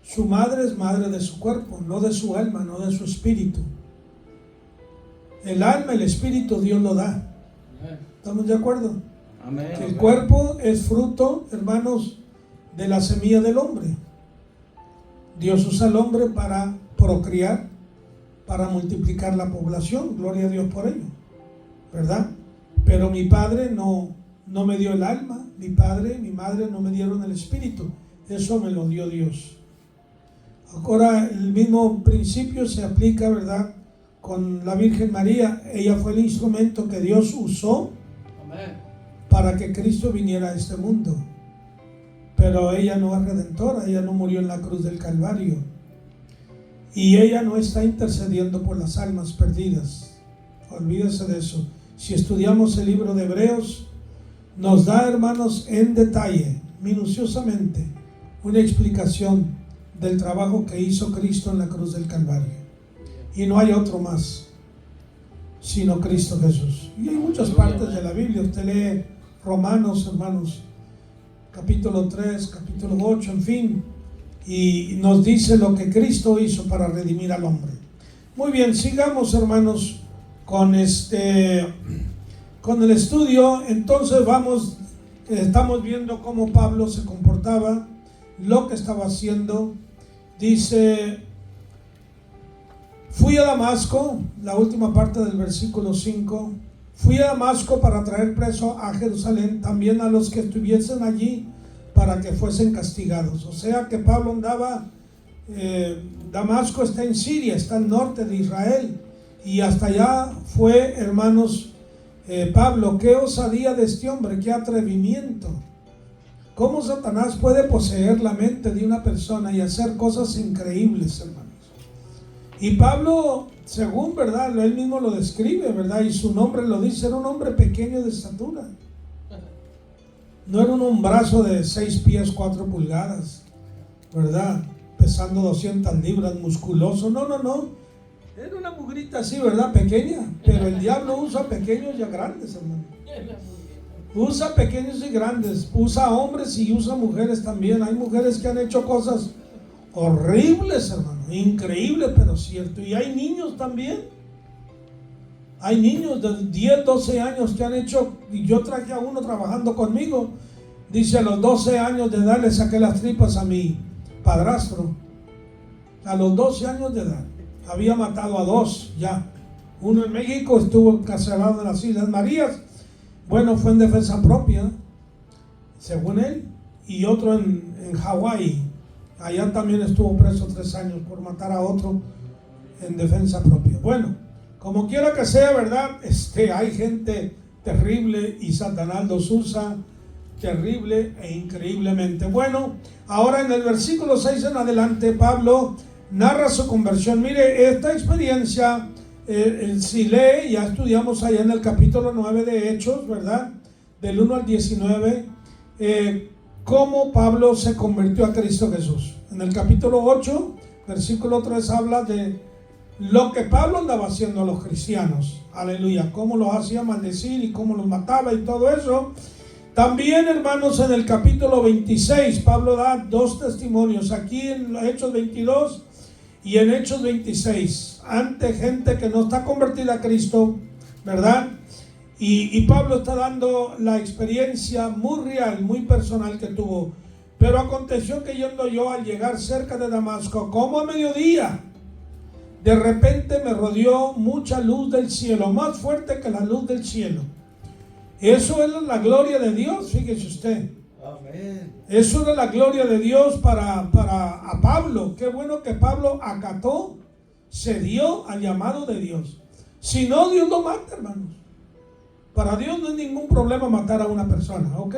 Su madre es madre de su cuerpo, no de su alma, no de su espíritu. El alma, el espíritu, Dios lo da. ¿Estamos de acuerdo? Amén. Que el cuerpo es fruto, hermanos, de la semilla del hombre. Dios usa al hombre para procrear, para multiplicar la población. Gloria a Dios por ello, ¿verdad? Pero mi padre no me dio el alma, mi padre, mi madre no me dieron el espíritu. Eso me lo dio Dios. Ahora el mismo principio se aplica, ¿verdad?, con la Virgen María. Ella fue el instrumento que Dios usó para que Cristo viniera a este mundo. Pero ella no es redentora, ella no murió en la cruz del Calvario. Y ella no está intercediendo por las almas perdidas. Olvídese de eso. Si estudiamos el libro de Hebreos, nos da, hermanos, en detalle, minuciosamente, una explicación del trabajo que hizo Cristo en la cruz del Calvario. Y no hay otro más, sino Cristo Jesús. Y hay muchas partes de la Biblia. Usted lee Romanos, hermanos, capítulo 3, capítulo 8, en fin, y nos dice lo que Cristo hizo para redimir al hombre. Muy bien, sigamos, hermanos, con el estudio. Entonces estamos viendo cómo Pablo se comportaba, lo que estaba haciendo. Dice: fui a Damasco, la última parte del versículo 5, fui a Damasco para traer preso a Jerusalén también a los que estuviesen allí, para que fuesen castigados. O sea que Pablo andaba, Damasco está en Siria, está al norte de Israel, y hasta allá fue, hermanos, Pablo. Qué osadía de este hombre, qué atrevimiento. Cómo Satanás puede poseer la mente de una persona y hacer cosas increíbles, hermanos. Y Pablo, según, ¿verdad?, él mismo lo describe, ¿verdad?, y su nombre lo dice, era un hombre pequeño de estatura. No era un brazo de 6 pies 4 pulgadas, ¿verdad?, pesando 200 libras, musculoso. No. Era una mujerita así, ¿verdad?, pequeña. Pero el diablo usa pequeños y a grandes, hermano. Usa pequeños y grandes. Usa hombres y usa mujeres también. Hay mujeres que han hecho cosas horribles, hermano. Increíble, pero cierto. Y hay niños también. Hay niños de 10, 12 años que han hecho, y yo traje a uno trabajando conmigo. Dice: a los 12 años de edad le saqué las tripas a mi padrastro. A los 12 años de edad. Había matado a 2 ya. Uno en México, estuvo encarcelado en las Islas Marías. Bueno, fue en defensa propia, según él. Y otro en Hawái. Allá también estuvo preso 3 años por matar a otro en defensa propia. Bueno, como quiera que sea, ¿verdad? Hay gente terrible y Satanás los usa terrible e increíblemente. Bueno, ahora en el versículo 6 en adelante, Pablo narra su conversión. Mire, esta experiencia, si lee, ya estudiamos allá en el capítulo 9 de Hechos, ¿verdad? Del 1 al 19, cómo Pablo se convirtió a Cristo Jesús. En el capítulo 8, versículo 3, habla de lo que Pablo andaba haciendo a los cristianos. Aleluya, cómo los hacía maldecir y cómo los mataba y todo eso. También, hermanos, en el capítulo 26, Pablo da 2 testimonios, aquí en Hechos 22 y en Hechos 26, ante gente que no está convertida a Cristo, ¿verdad? Y Pablo está dando la experiencia muy real, muy personal que tuvo. Pero aconteció que yendo yo al llegar cerca de Damasco, como a mediodía, de repente me rodeó mucha luz del cielo, más fuerte que la luz del cielo. Eso es la gloria de Dios, fíjese usted. Amén. Eso era la gloria de Dios para a Pablo. Qué bueno que Pablo acató, cedió al llamado de Dios. Si no, Dios lo mata, hermanos. Para Dios no es ningún problema matar a una persona, ¿ok?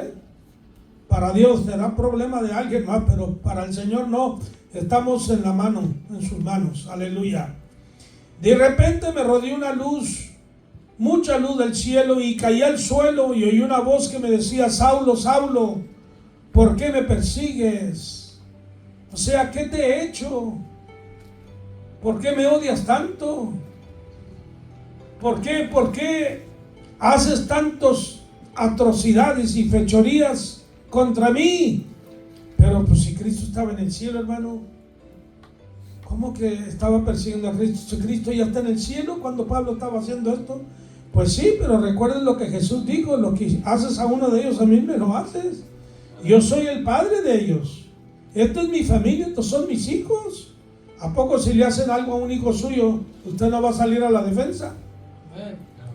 Para Dios será problema de alguien más, pero para el Señor no. Estamos en la mano, en sus manos. Aleluya. De repente me rodeó una luz, mucha luz del cielo, y caí al suelo y oí una voz que me decía: Saulo, Saulo, ¿por qué me persigues? O sea, ¿qué te he hecho? ¿Por qué me odias tanto? ¿Por qué haces tantas atrocidades y fechorías contra mí? Pero pues si Cristo estaba en el cielo, hermano, ¿cómo que estaba persiguiendo a Cristo? Si Cristo ya está en el cielo cuando Pablo estaba haciendo esto. Pues sí, pero recuerden lo que Jesús dijo: lo que haces a uno de ellos, a mí me lo haces. Yo soy el padre de ellos. Esto es mi familia, estos son mis hijos. ¿A poco si le hacen algo a un hijo suyo, usted no va a salir a la defensa?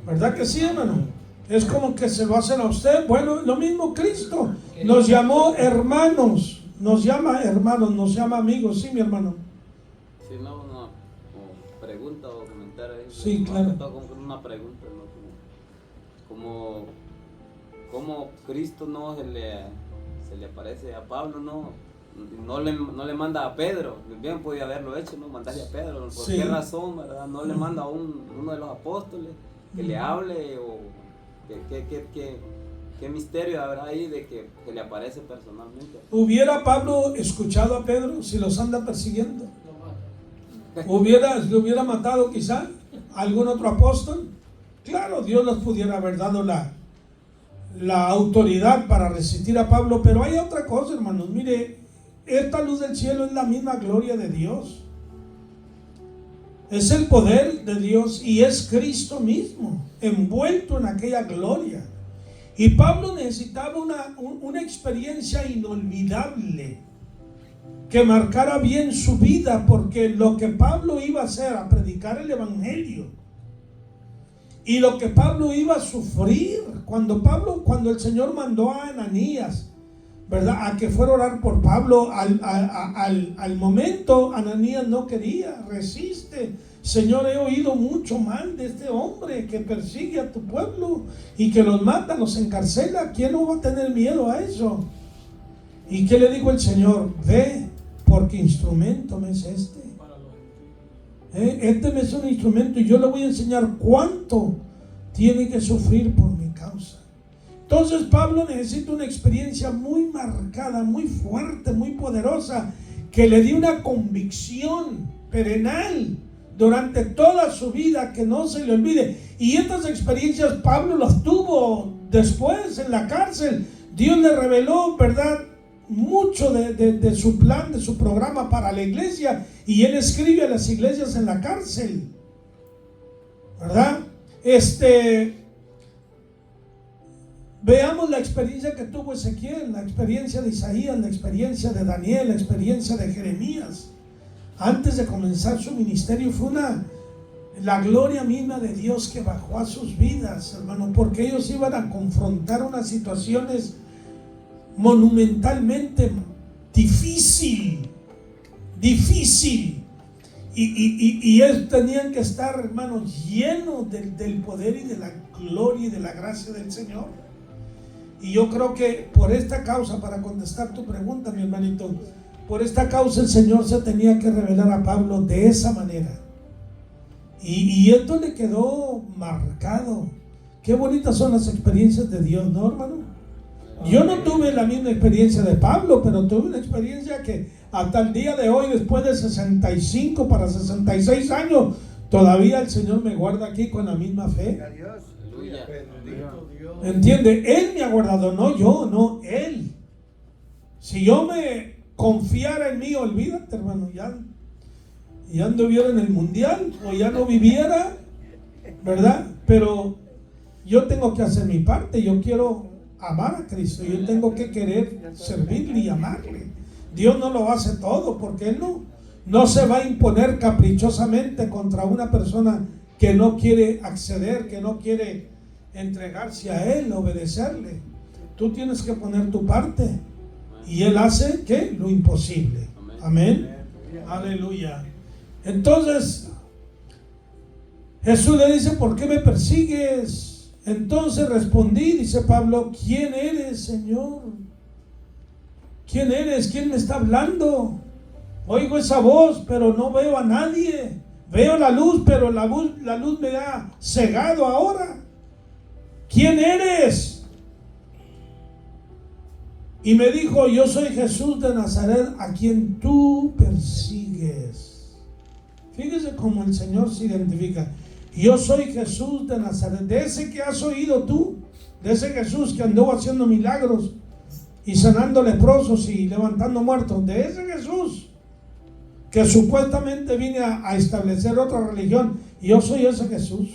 ¿Verdad que sí, hermano? Es como que se lo hacen a usted. Bueno, lo mismo Cristo. Nos llamó hermanos. Nos llama hermanos, nos llama amigos. Sí, mi hermano. Sí, no, como pregunta o comentario. Sí, claro. Como una pregunta, ¿no? Como Cristo no se le aparece a Pablo, no le manda a Pedro. Bien podía haberlo hecho, ¿no? Mandarle a Pedro. ¿Por qué razón, verdad? No le manda a uno de los apóstoles que le hable, o qué misterio habrá ahí de que le aparece personalmente. ¿Hubiera Pablo escuchado a Pedro si los anda persiguiendo? ¿Le hubiera matado quizá a algún otro apóstol? Claro, Dios les pudiera haber dado la autoridad para resistir a Pablo, pero hay otra cosa, hermanos. Mire, esta luz del cielo es la misma gloria de Dios. Es el poder de Dios y es Cristo mismo envuelto en aquella gloria. Y Pablo necesitaba una experiencia inolvidable que marcara bien su vida, porque lo que Pablo iba a hacer, a predicar el evangelio, y lo que Pablo iba a sufrir cuando el Señor mandó a Ananías, ¿verdad?, a que fuera a orar por Pablo, al momento Ananías no quería, resiste. Señor, he oído mucho mal de este hombre que persigue a tu pueblo y que los mata, los encarcela. ¿Quién no va a tener miedo a eso? ¿Y qué le dijo el Señor? Ve, porque instrumento me es este. Este me es un instrumento y yo le voy a enseñar cuánto tiene que sufrir por mi causa. Entonces Pablo necesita una experiencia muy marcada, muy fuerte, muy poderosa, que le dé una convicción perenal durante toda su vida, que no se le olvide. Y estas experiencias Pablo las tuvo después en la cárcel. Dios le reveló, ¿verdad?, mucho de su plan, de su programa para la iglesia, y él escribe a las iglesias en la cárcel, ¿verdad? Veamos la experiencia que tuvo Ezequiel, la experiencia de Isaías, la experiencia de Daniel, la experiencia de Jeremías. Antes de comenzar su ministerio fue la gloria misma de Dios que bajó a sus vidas, hermano, porque ellos iban a confrontar unas situaciones monumentalmente difícil. Y ellos tenían que estar, hermanos, llenos del poder y de la gloria y de la gracia del Señor. Y yo creo que por esta causa, para contestar tu pregunta, mi hermanito, por esta causa el Señor se tenía que revelar a Pablo de esa manera. Y esto le quedó marcado. Qué bonitas son las experiencias de Dios, ¿no, hermano? Yo no tuve la misma experiencia de Pablo, pero tuve una experiencia que hasta el día de hoy, después de 65 para 66 años, todavía el Señor me guarda aquí con la misma fe. Aleluya. ¿Entiende? Él me ha guardado, no yo, no Él. Si yo me confiara en mí, olvídate, hermano, ya anduviera en el mundial o ya no viviera, ¿verdad? Pero yo tengo que hacer mi parte. Yo quiero amar a Cristo, yo tengo que querer servirle y amarle. Dios no lo hace todo, porque Él no se va a imponer caprichosamente contra una persona que no quiere acceder, que no quiere entregarse a Él, obedecerle. Tú tienes que poner tu parte y Él hace ¿qué? Lo imposible. Amén. Aleluya. Entonces Jesús le dice: ¿por qué me persigues? Entonces respondí, dice Pablo: ¿quién eres, Señor? ¿Quién eres? ¿Quién me está hablando? Oigo esa voz, pero no veo a nadie. Veo la luz, pero la luz me ha cegado ahora. ¿Quién eres? Y me dijo: yo soy Jesús de Nazaret, a quien tú persigues. Fíjese cómo el Señor se identifica. Yo soy Jesús de Nazaret, de ese que has oído tú, de ese Jesús que anduvo haciendo milagros y sanando leprosos y levantando muertos, de ese Jesús que supuestamente vine a establecer otra religión. Y yo soy ese Jesús.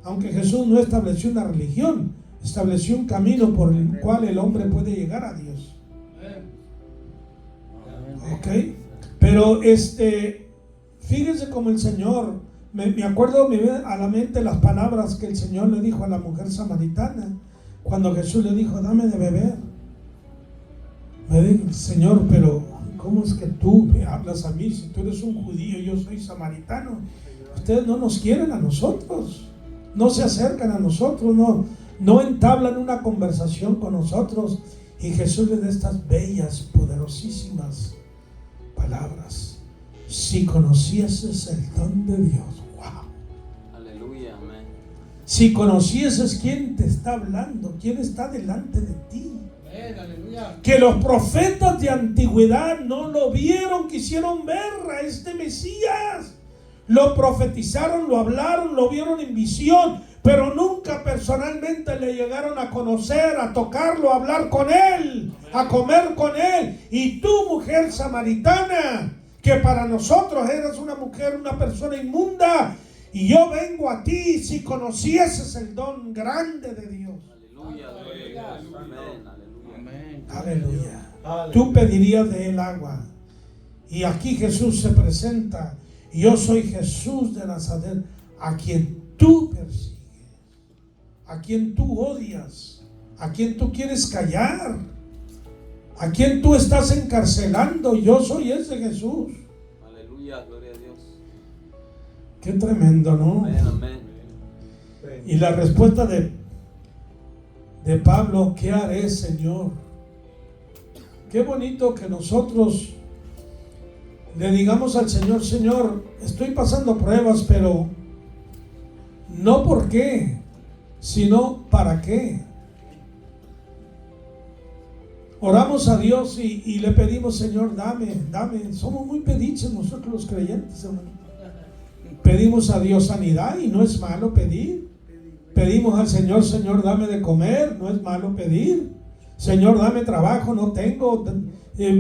Aunque Jesús no estableció una religión, estableció un camino por el cual el hombre puede llegar a Dios. Ok, pero fíjense como el Señor, me acuerdo, me viene a la mente las palabras que el Señor le dijo a la mujer samaritana cuando Jesús le dijo: dame de beber. Me dijo: Señor, pero ¿cómo es que tú me hablas a mí? Si tú eres un judío, yo soy samaritano. Ustedes no nos quieren a nosotros, no se acercan a nosotros, no entablan una conversación con nosotros. Y Jesús le da estas bellas, poderosísimas palabras: si conocieses el don de Dios. Wow. Aleluya, amén. Si conocieses quién te está hablando, quién está delante de ti. Aleluya. Que los profetas de antigüedad no lo vieron, quisieron ver a este Mesías. Lo profetizaron, lo hablaron, lo vieron en visión, pero nunca personalmente le llegaron a conocer, a tocarlo, a hablar con él, a comer con él. Y tú, mujer samaritana, que para nosotros eres una mujer, una persona inmunda, y yo vengo a ti, si conocieses el don grande de Dios. Aleluya. Amén. Aleluya. Tú pedirías de él agua. Y aquí Jesús se presenta: yo soy Jesús de Nazaret, a quien tú persigues, a quien tú odias, a quien tú quieres callar, a quien tú estás encarcelando. Yo soy ese Jesús. Aleluya, gloria a Dios. Qué tremendo, ¿no? Amén, amén. Y la respuesta de Pablo: ¿qué haré, Señor? Qué bonito que nosotros le digamos al Señor: Señor, estoy pasando pruebas, pero no por qué, sino para qué. Oramos a Dios y le pedimos: Señor, dame. Somos muy pediches nosotros los creyentes, hermano. Pedimos a Dios sanidad y no es malo pedir. Pedimos al Señor: Señor, dame de comer, no es malo pedir. Señor, dame trabajo, no tengo.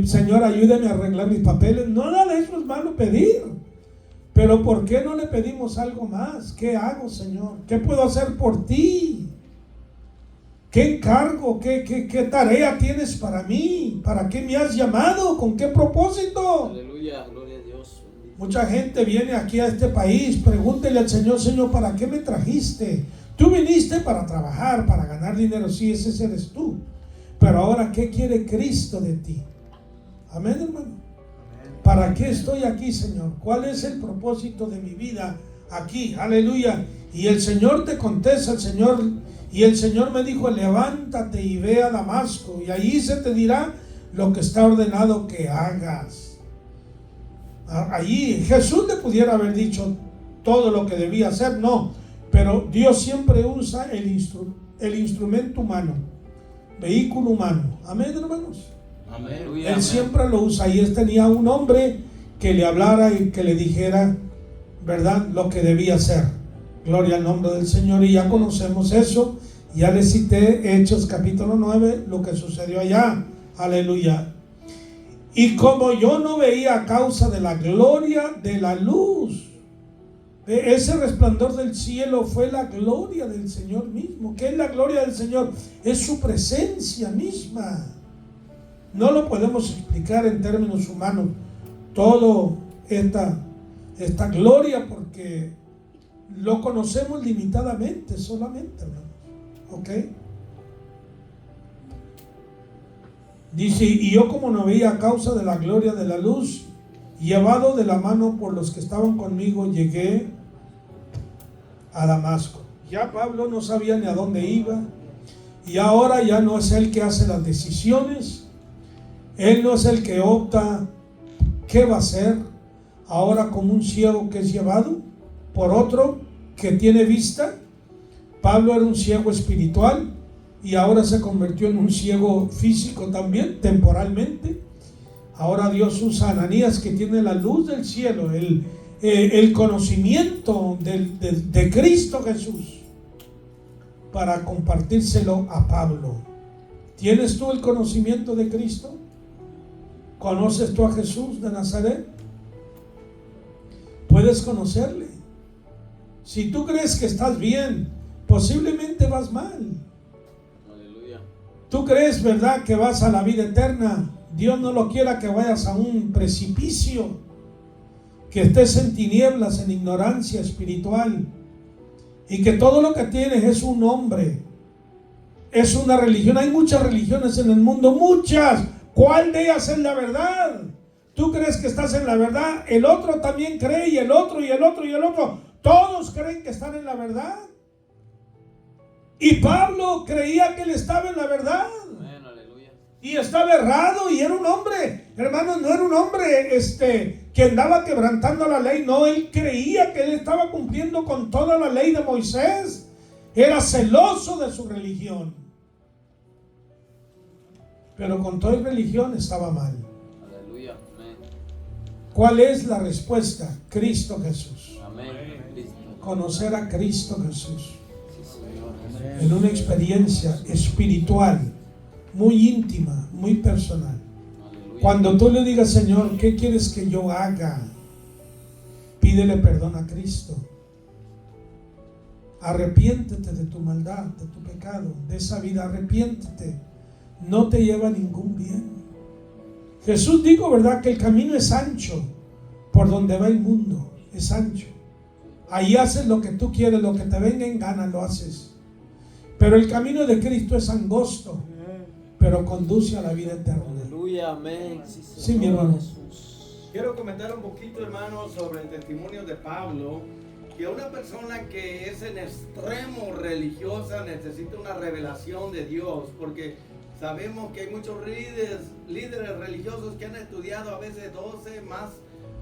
Señor, ayúdame a arreglar mis papeles. No, nada de eso es malo pedir. Pero ¿por qué no le pedimos algo más? ¿Qué hago, Señor? ¿Qué puedo hacer por ti? ¿Qué encargo? ¿Qué tarea tienes para mí? ¿Para qué me has llamado? ¿Con qué propósito? Aleluya, gloria a Dios. Mucha gente viene aquí a este país, pregúntele al Señor, Señor, ¿para qué me trajiste? Tú viniste para trabajar, para ganar dinero, sí, ese eres tú. Pero ahora, ¿qué quiere Cristo de ti? Amén, hermano. ¿Para qué estoy aquí, Señor? ¿Cuál es el propósito de mi vida aquí? Aleluya. Y el Señor te contesta, y el Señor me dijo, levántate y ve a Damasco, y allí se te dirá lo que está ordenado que hagas. Allí Jesús le pudiera haber dicho todo lo que debía hacer, no, pero Dios siempre usa el instrumento humano, vehículo humano. Amén, hermanos. Amén. Él siempre lo usa, y él tenía un hombre que le hablara y que le dijera, ¿verdad?, lo que debía hacer. Gloria al nombre del Señor. Y ya conocemos eso. Ya les cité Hechos capítulo 9, lo que sucedió allá. Aleluya. Y como yo no veía a causa de la gloria de la luz, ese resplandor del cielo fue la gloria del Señor mismo. ¿Qué es la gloria del Señor? Es su presencia misma. No lo podemos explicar en términos humanos todo esta gloria, porque lo conocemos limitadamente solamente, hermano. ¿Ok? Dice, y yo como no veía a causa de la gloria de la luz, llevado de la mano por los que estaban conmigo, llegué a Damasco. Ya Pablo no sabía ni a dónde iba, y ahora ya no es él que hace las decisiones, él no es el que opta qué va a hacer. Ahora, como un ciego que es llevado por otro que tiene vista, Pablo era un ciego espiritual y ahora se convirtió en un ciego físico también, temporalmente. Ahora Dios usa a Ananías, que tiene la luz del cielo, el conocimiento de Cristo Jesús, para compartírselo a Pablo. ¿Tienes tú el conocimiento de Cristo? ¿Conoces tú a Jesús de Nazaret? Puedes conocerle. Si tú crees que estás bien, posiblemente vas mal. Aleluya. Tú crees, ¿verdad?, que vas a la vida eterna. Dios no lo quiera que vayas a un precipicio, que estés en tinieblas, en ignorancia espiritual, y que todo lo que tienes es un nombre, es una religión. Hay muchas religiones en el mundo, muchas. ¿Cuál de ellas es la verdad? Tú crees que estás en la verdad, el otro también cree, y el otro, y el otro, y el otro. Todos creen que están en la verdad. Y Pablo creía que él estaba en la verdad. Amén, aleluya. Y estaba errado, y era un hombre, hermanos, no era un hombre que andaba quebrantando la ley. No, él creía que él estaba cumpliendo con toda la ley de Moisés. Era celoso de su religión. Pero con toda religión estaba mal. Aleluya. Amén. ¿Cuál es la respuesta? Cristo Jesús. Amén. Cristo. Conocer a Cristo Jesús Sí, Señor. en una experiencia espiritual muy íntima, muy personal. Aleluya. Cuando tú le digas, Señor, ¿qué quieres que yo haga? Pídele perdón a Cristo. Arrepiéntete de tu maldad, de tu pecado, de esa vida. Arrepiéntete. No te lleva a ningún bien. Jesús dijo, ¿verdad?, que el camino es ancho por donde va el mundo. Es ancho. Ahí haces lo que tú quieres, lo que te venga en gana lo haces. Pero el camino de Cristo es angosto, pero conduce a la vida eterna. Aleluya. Amén. Sí, mi hermano. Quiero comentar un poquito, hermano, sobre el testimonio de Pablo, que una persona que es en extremo religiosa necesita una revelación de Dios, porque sabemos que hay muchos líderes religiosos que han estudiado a veces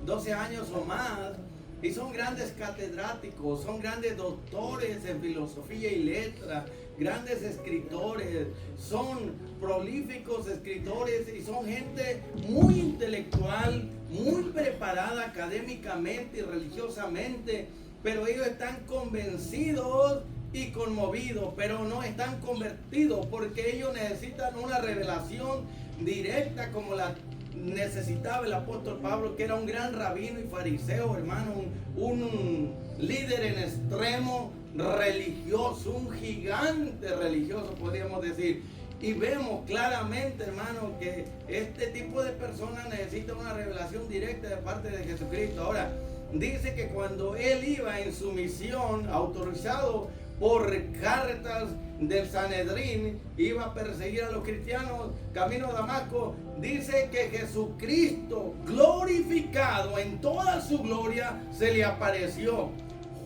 12 años o más, y son grandes catedráticos, son grandes doctores en filosofía y letras, grandes escritores, son prolíficos escritores y son gente muy intelectual, muy preparada académicamente y religiosamente, pero ellos están convencidos y conmovidos, pero no están convertidos, porque ellos necesitan una revelación directa como la necesitaba el apóstol Pablo, que era un gran rabino y fariseo, hermano, un líder en extremo religioso, un gigante religioso, podríamos decir. Y vemos claramente, hermano, que este tipo de personas necesitan una revelación directa de parte de Jesucristo. Ahora, dice que cuando él iba en su misión, autorizado por cartas del Sanedrín, iba a perseguir a los cristianos camino a Damasco, dice que Jesucristo, glorificado en toda su gloria, se le apareció.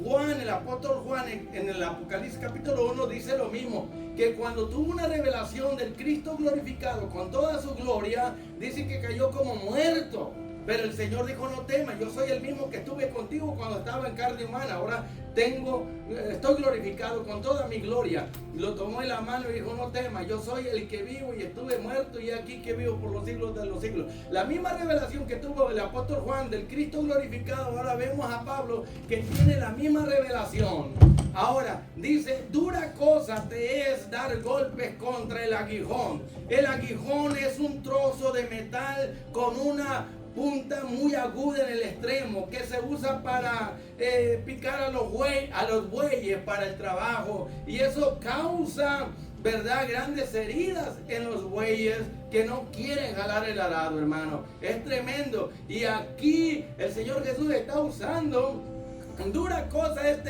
Juan, el apóstol Juan, en el Apocalipsis capítulo 1 dice lo mismo, que cuando tuvo una revelación del Cristo glorificado con toda su gloria, dice que cayó como muerto. Pero el Señor dijo: no temas, yo soy el mismo que estuve contigo cuando estaba en carne humana. Ahora estoy glorificado con toda mi gloria. Lo tomó en la mano y dijo: no temas, yo soy el que vivo y estuve muerto y aquí que vivo por los siglos de los siglos. La misma revelación que tuvo el apóstol Juan del Cristo glorificado, ahora vemos a Pablo que tiene la misma revelación. Ahora dice: dura cosa te es dar golpes contra el aguijón. El aguijón es un trozo de metal con una punta muy aguda en el extremo que se usa para picar a los bueyes para el trabajo, y eso causa, ¿verdad?, grandes heridas en los bueyes que no quieren jalar el arado, hermano. Es tremendo. Y aquí el Señor Jesús está usando: dura cosa es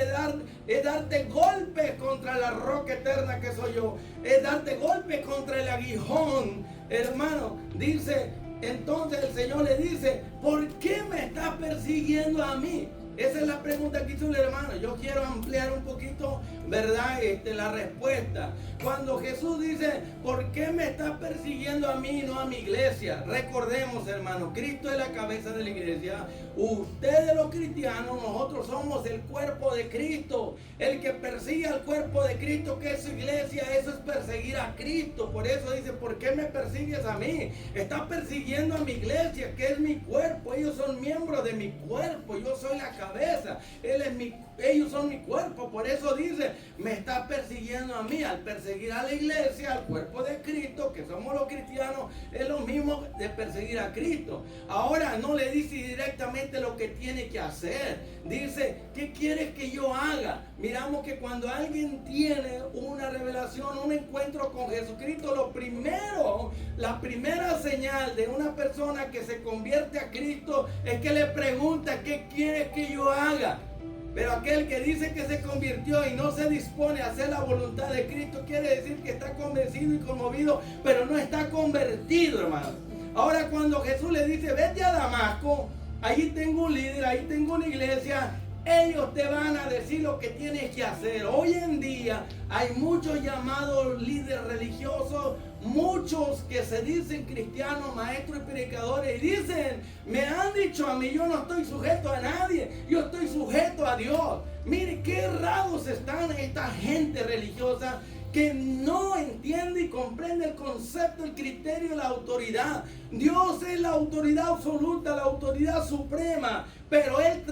darte golpes contra la roca eterna que soy yo, es darte golpes contra el aguijón, hermano. Dice, entonces el Señor le dice: ¿por qué me estás persiguiendo a mí? Esa es la pregunta que hizo el hermano. Yo quiero ampliar un poquito, ¿verdad?, la respuesta. Cuando Jesús dice: ¿por qué me estás persiguiendo a mí y no a mi iglesia? Recordemos, hermano, Cristo es la cabeza de la iglesia. Ustedes los cristianos, nosotros somos el cuerpo de Cristo. El que persigue al cuerpo de Cristo, que es su iglesia, eso es perseguir a Cristo. Por eso dice: ¿por qué me persigues a mí? Estás persiguiendo a mi iglesia, que es mi cuerpo. Ellos son miembros de mi cuerpo. Yo soy la cabeza. Ellos son mi cuerpo. Por eso dice: me estás persiguiendo a mí. Al perseguir a la iglesia, al cuerpo de Cristo, que somos los cristianos, es lo mismo de perseguir a Cristo. Ahora no le dice directamente lo que tiene que hacer. Dice: ¿qué quieres que yo haga? Miramos que cuando alguien tiene una revelación, un encuentro con Jesucristo, la primera señal de una persona que se convierte a Cristo es que le pregunta: ¿qué quieres que yo haga? Pero aquel que dice que se convirtió y no se dispone a hacer la voluntad de Cristo, quiere decir que está convencido y conmovido, pero no está convertido, hermano. Ahora, cuando Jesús le dice: vete a Damasco, allí tengo un líder, ahí tengo una iglesia, ellos te van a decir lo que tienes que hacer. Hoy en día hay muchos llamados líderes religiosos, muchos que se dicen cristianos, maestros y predicadores, y dicen: me han dicho a mí, yo no estoy sujeto a nadie, yo estoy sujeto a Dios. Mire qué errados están esta gente religiosa que no entiende y comprende el concepto, el criterio, la autoridad. Dios es la autoridad absoluta, la autoridad suprema, pero Él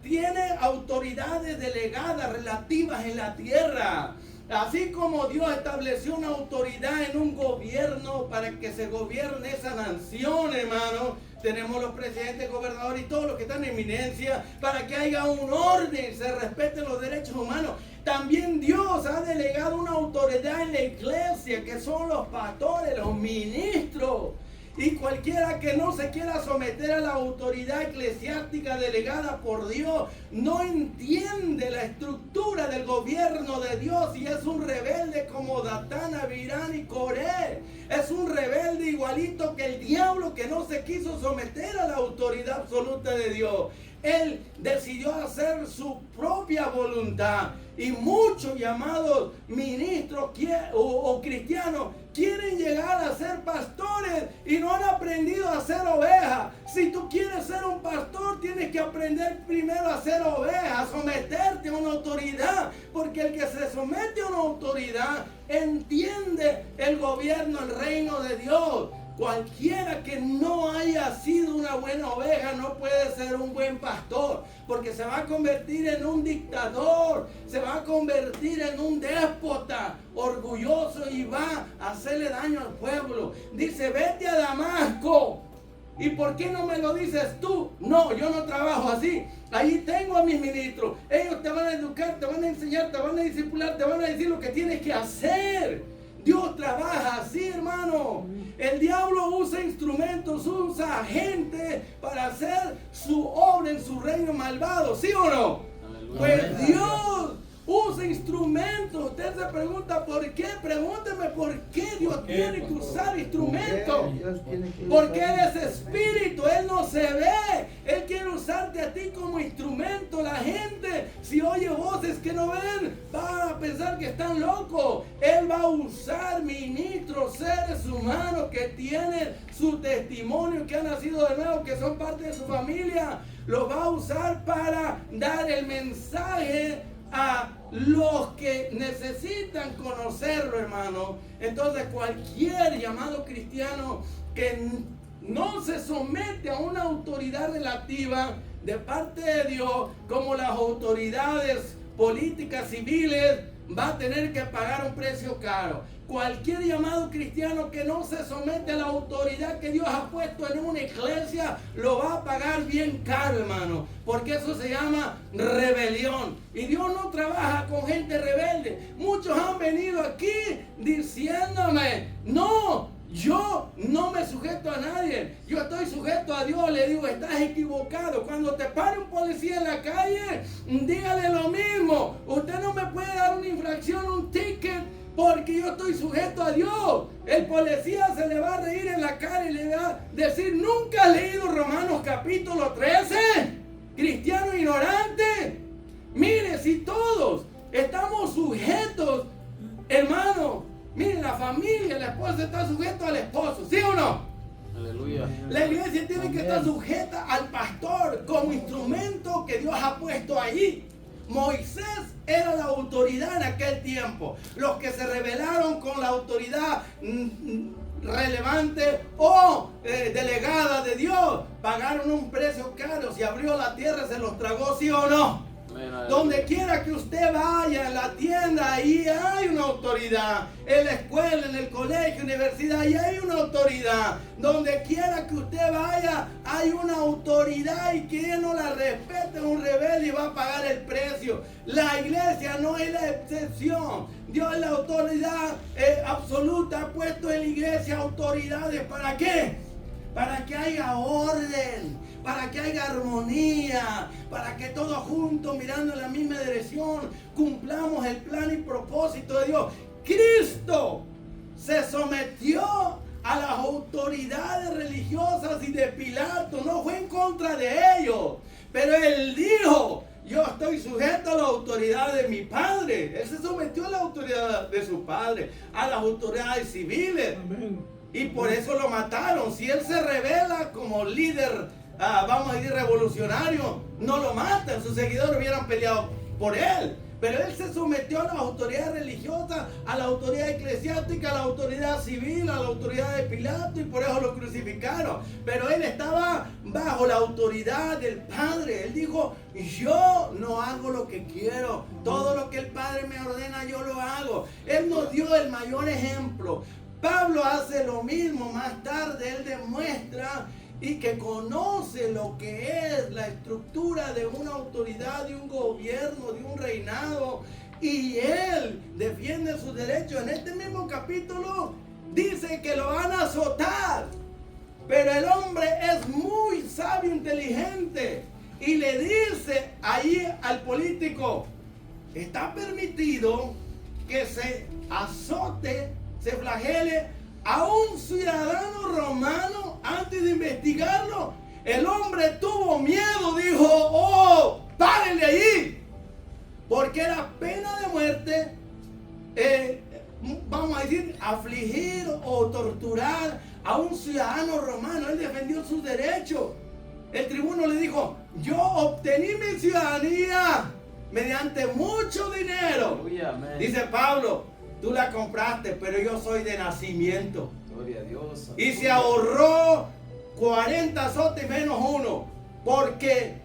tiene autoridades delegadas, relativas en la tierra. Así como Dios estableció una autoridad en un gobierno para que se gobierne esa nación, hermano, tenemos los presidentes, gobernadores y todos los que están en eminencia para que haya un orden, se respeten los derechos humanos. También Dios ha delegado una autoridad en la iglesia, que son los pastores, los ministros. Y cualquiera que no se quiera someter a la autoridad eclesiástica delegada por Dios, no entiende la estructura del gobierno de Dios y es un rebelde como Datán, Abirán y Coré. Es un rebelde igualito que el diablo, que no se quiso someter a la autoridad absoluta de Dios. Él decidió hacer su propia voluntad. Y muchos llamados ministros o cristianos quieren llegar a ser pastores y no han aprendido a ser ovejas. Si tú quieres ser un pastor, tienes que aprender primero a ser oveja, a someterte a una autoridad. Porque el que se somete a una autoridad entiende el gobierno, el reino de Dios. Cualquiera que no haya sido una buena oveja no puede ser un buen pastor, porque se va a convertir en un dictador, se va a convertir en un déspota orgulloso y va a hacerle daño al pueblo. Dice: vete a Damasco. ¿Y por qué no me lo dices tú? No, yo no trabajo así. Ahí tengo a mis ministros. Ellos te van a educar, te van a enseñar, te van a discipular, te van a decir lo que tienes que hacer. Dios trabaja así, hermano. El diablo usa instrumentos, usa gente para hacer su obra en su reino malvado, ¿sí o no? Aleluya. Pues Dios usa instrumentos. Usted se pregunta por qué. Pregúnteme por qué Dios tiene que usar instrumentos. Porque Él es espíritu, Él no se ve. Él quiere usarte a ti como instrumento. La gente, si oye voces que no ven, va a pensar que están locos. Él va a usar ministros, seres humanos que tienen su testimonio, que han nacido de nuevo, que son parte de su familia. Los va a usar para dar el mensaje a los que necesitan conocerlo, hermano. Entonces cualquier llamado cristiano que no se somete a una autoridad relativa de parte de Dios, como las autoridades políticas civiles, va a tener que pagar un precio caro. Cualquier llamado cristiano que no se somete a la autoridad que Dios ha puesto en una iglesia, lo va a pagar bien caro, hermano. Porque eso se llama rebelión. Y Dios no trabaja con gente rebelde. Muchos han venido aquí diciéndome, no, yo no me sujeto a nadie, yo estoy sujeto a Dios. Le digo, estás equivocado. Cuando te pare un policía en la calle, dígale lo mismo. Usted no me puede dar una infracción, un ticket, porque yo estoy sujeto a Dios. El policía se le va a reír en la cara y le va a decir, ¿nunca has leído Romanos capítulo 13? Cristiano ignorante. Mire, si todos estamos sujetos, hermano, miren, la familia, la esposa está sujeta al esposo, ¿sí o no? Aleluya. La iglesia tiene que estar sujeta al pastor como instrumento que Dios ha puesto allí. Moisés era la autoridad en aquel tiempo. Los que se rebelaron con la autoridad relevante o delegada de Dios pagaron un precio caro. Si abrió la tierra, se los tragó, ¿sí o no? Donde quiera que usted vaya, en la tienda, ahí hay una autoridad. En la escuela, en el colegio, universidad, ahí hay una autoridad. Donde quiera que usted vaya, hay una autoridad, y quien no la respete es un rebelde y va a pagar el precio. La iglesia no es la excepción. Dios es la autoridad absoluta. Ha puesto en la iglesia autoridades. ¿Para qué? Para que haya orden, para que haya armonía, para que todos juntos, mirando en la misma dirección, cumplamos el plan y propósito de Dios. Cristo se sometió a las autoridades religiosas y de Pilato, no fue en contra de ellos, pero Él dijo, yo estoy sujeto a la autoridad de mi Padre. Él se sometió a la autoridad de su Padre, a las autoridades civiles. Amén. Y por eso lo mataron. Si él se revela como líder, vamos a decir revolucionario, no lo matan. Sus seguidores hubieran peleado por él. Pero él se sometió a la autoridad religiosa, a la autoridad eclesiástica, a la autoridad civil, a la autoridad de Pilato, y por eso lo crucificaron. Pero él estaba bajo la autoridad del Padre. Él dijo, yo no hago lo que quiero, todo lo que el Padre me ordena yo lo hago. Él nos dio el mayor ejemplo. Pablo hace lo mismo. Más tarde él demuestra y que conoce lo que es la estructura de una autoridad, de un gobierno, de un reinado, y él defiende sus derechos. En este mismo capítulo dice que lo van a azotar, pero el hombre es muy sabio, inteligente, y le dice ahí al político, está permitido que se azote, se flagele a un ciudadano romano antes de investigarlo. El hombre tuvo miedo, dijo, oh, párenle allí, porque era pena de muerte, vamos a decir, afligir o torturar a un ciudadano romano. Él defendió sus derechos. El tribuno le dijo, yo obtení mi ciudadanía mediante mucho dinero. Dice Pablo, tú la compraste, pero yo soy de nacimiento. Gloria a Dios. Y se ahorró 40 azotes menos uno, porque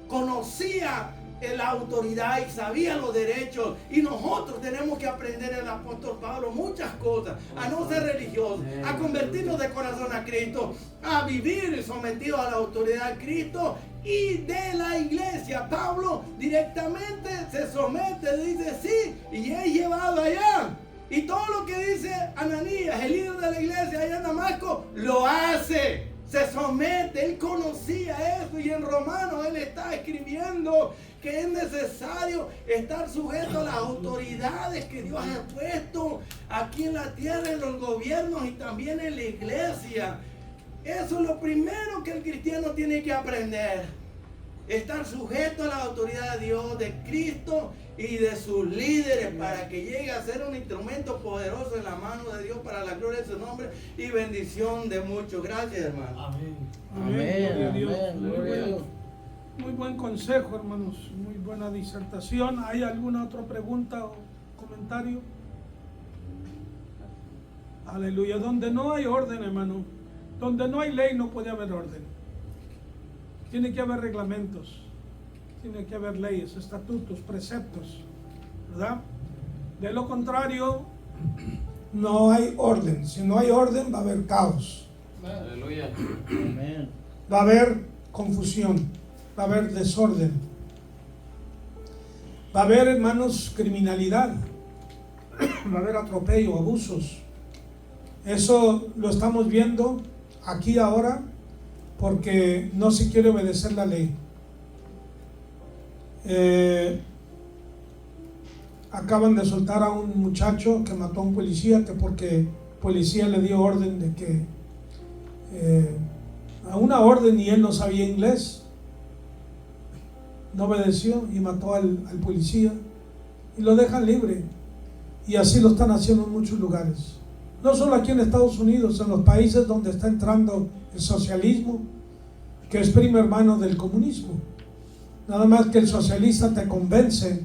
conocía la autoridad y sabía los derechos. Y nosotros tenemos que aprender del apóstol Pablo muchas cosas: a no ser religiosos, a convertirnos de corazón a Cristo, a vivir sometidos a la autoridad de Cristo y de la iglesia. Pablo directamente se somete, dice sí, y es llevado allá. Y todo lo que dice Ananías, el líder de la iglesia allá en Damasco, lo hace. Se somete. Él conocía eso. Y en Romanos él está escribiendo que es necesario estar sujeto a las autoridades que Dios ha puesto aquí en la tierra, en los gobiernos y también en la iglesia. Eso es lo primero que el cristiano tiene que aprender. Estar sujeto a la autoridad de Dios, de Cristo y de sus líderes, para que llegue a ser un instrumento poderoso en la mano de Dios para la gloria de su nombre y bendición de muchos. Gracias, hermano. Amén. Amén. Gloria a Dios. Amén. Gloria a Dios. Muy buen consejo, hermanos. Muy buena disertación. ¿Hay alguna otra pregunta o comentario? Aleluya. Donde no hay orden, hermano, donde no hay ley no puede haber orden. Tiene que haber reglamentos, tiene que haber leyes, estatutos, preceptos, ¿verdad? De lo contrario, no hay orden. Si no hay orden, va a haber caos. Aleluya. Amén. Va a haber confusión, va a haber desorden. Va a haber, hermanos, criminalidad. Va a haber atropello, abusos. Eso lo estamos viendo aquí ahora porque no se quiere obedecer la ley. Acaban de soltar a un muchacho que mató a un policía, que porque el policía le dio orden de que a una orden y él no sabía inglés, no obedeció y mató al policía y lo dejan libre. Y así lo están haciendo en muchos lugares, no solo aquí en Estados Unidos, en los países donde está entrando el socialismo, que es primo hermano del comunismo. Nada más que el socialista te convence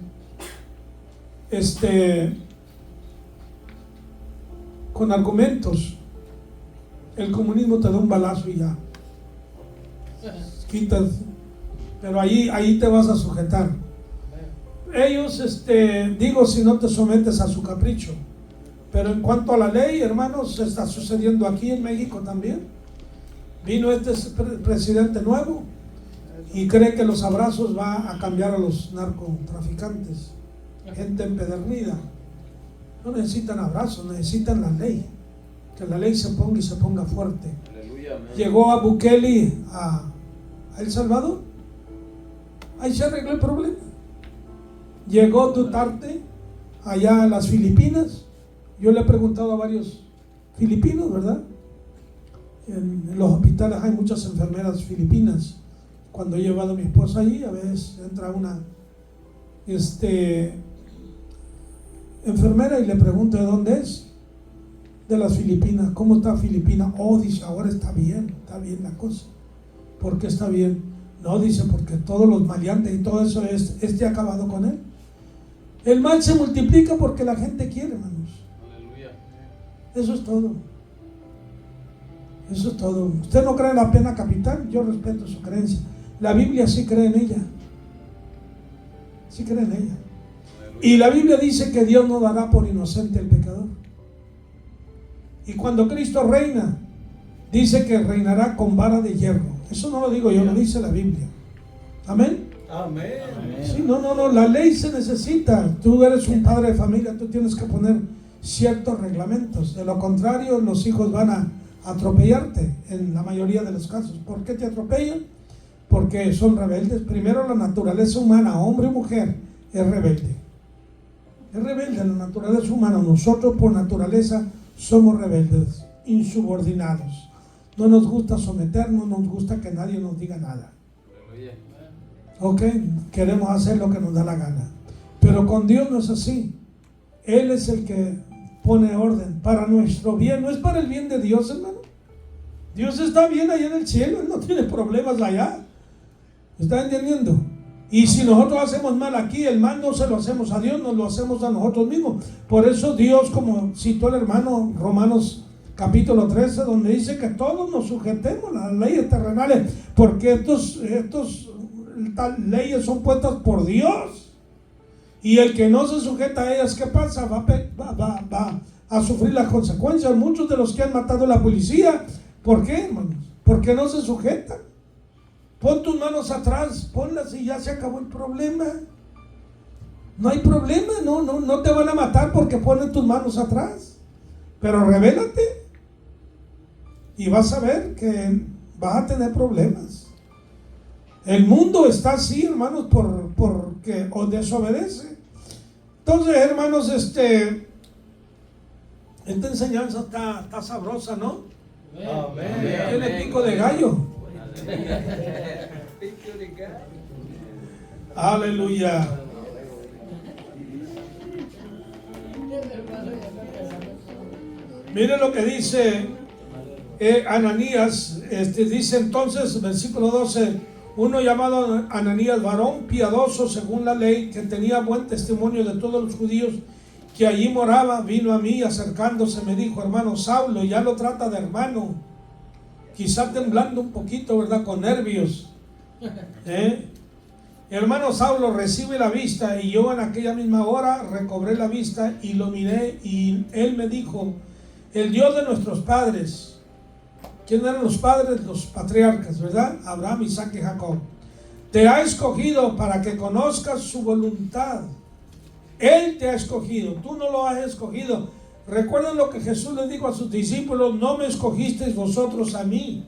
con argumentos. El comunismo te da un balazo y ya quitas, pero ahí te vas a sujetar. Ellos, digo, si no te sometes a su capricho. Pero en cuanto a la ley, hermanos, está sucediendo aquí en México también. Vino presidente nuevo y cree que los abrazos va a cambiar a los narcotraficantes, gente empedernida. No necesitan abrazos, necesitan la ley. Que la ley se ponga y se ponga fuerte. Aleluya. Amén. Llegó a Bukele a El Salvador, ahí se arregló el problema. Llegó Duterte allá a las Filipinas. Yo le he preguntado a varios filipinos, ¿verdad? En los hospitales hay muchas enfermeras filipinas. Cuando he llevado a mi esposa allí, a veces entra una enfermera y le pregunto de dónde es. De las Filipinas. ¿Cómo está Filipinas? Oh, dice, ahora está bien la cosa. ¿Por qué está bien? No, dice, porque todos los maleantes y todo eso ha acabado con él. El mal se multiplica porque la gente quiere, hermanos. Aleluya. Eso es todo. Eso es todo. ¿Usted no cree en la pena capital? Yo respeto su creencia. La Biblia sí cree en ella. Sí cree en ella. Aleluya. Y la Biblia dice que Dios no dará por inocente al pecador. Y cuando Cristo reina, dice que reinará con vara de hierro. Eso no lo digo yo, lo dice la Biblia. Amén. Amén. Sí, no, la ley se necesita. Tú eres un padre de familia, tú tienes que poner ciertos reglamentos. De lo contrario, los hijos van a atropellarte en la mayoría de los casos. ¿Por qué te atropellan? Porque son rebeldes. Primero, la naturaleza humana, hombre o mujer, es rebelde. Es rebelde la naturaleza humana. Nosotros por naturaleza somos rebeldes, insubordinados. No nos gusta someternos, no nos gusta que nadie nos diga nada. Aleluya. Ok, queremos hacer lo que nos da la gana. Pero con Dios no es así. Él es el que pone orden para nuestro bien. No es para el bien de Dios, hermano. Dios está bien allá en el cielo. Él no tiene problemas allá. ¿Está entendiendo? Y si nosotros hacemos mal aquí, el mal no se lo hacemos a Dios, nos lo hacemos a nosotros mismos. Por eso Dios, como citó el hermano Romanos capítulo 13, donde dice que todos nos sujetemos a las leyes terrenales, porque estas leyes son puestas por Dios. Y el que no se sujeta a ellas, ¿qué pasa? Va a sufrir las consecuencias. Muchos de los que han matado a la policía, ¿por qué, hermanos? Porque no se sujetan. Pon tus manos atrás, ponlas y ya se acabó el problema. No hay problema, no te van a matar porque ponen tus manos atrás. Pero revélate y vas a ver que vas a tener problemas. El mundo está así, hermanos, porque os desobedece. Entonces, hermanos, esta enseñanza está sabrosa, ¿no? Amén. Tiene pico de gallo. Aleluya. Mire lo que dice Ananías. Dice entonces, versículo 12: uno llamado Ananías, varón piadoso según la ley, que tenía buen testimonio de todos los judíos que allí moraba, vino a mí, acercándose me dijo: hermano Saulo. Ya lo trata de hermano, quizá temblando un poquito, ¿verdad? Con nervios. Hermano Saulo, recibe la vista. Y yo en aquella misma hora recobré la vista y lo miré, y él me dijo: el Dios de nuestros padres. ¿Quién eran los padres? Los patriarcas, ¿verdad? Abraham, Isaac y Jacob. Te ha escogido para que conozcas su voluntad. Él te ha escogido, tú no lo has escogido. Recuerden lo que Jesús les dijo a sus discípulos: no me escogisteis vosotros a mí,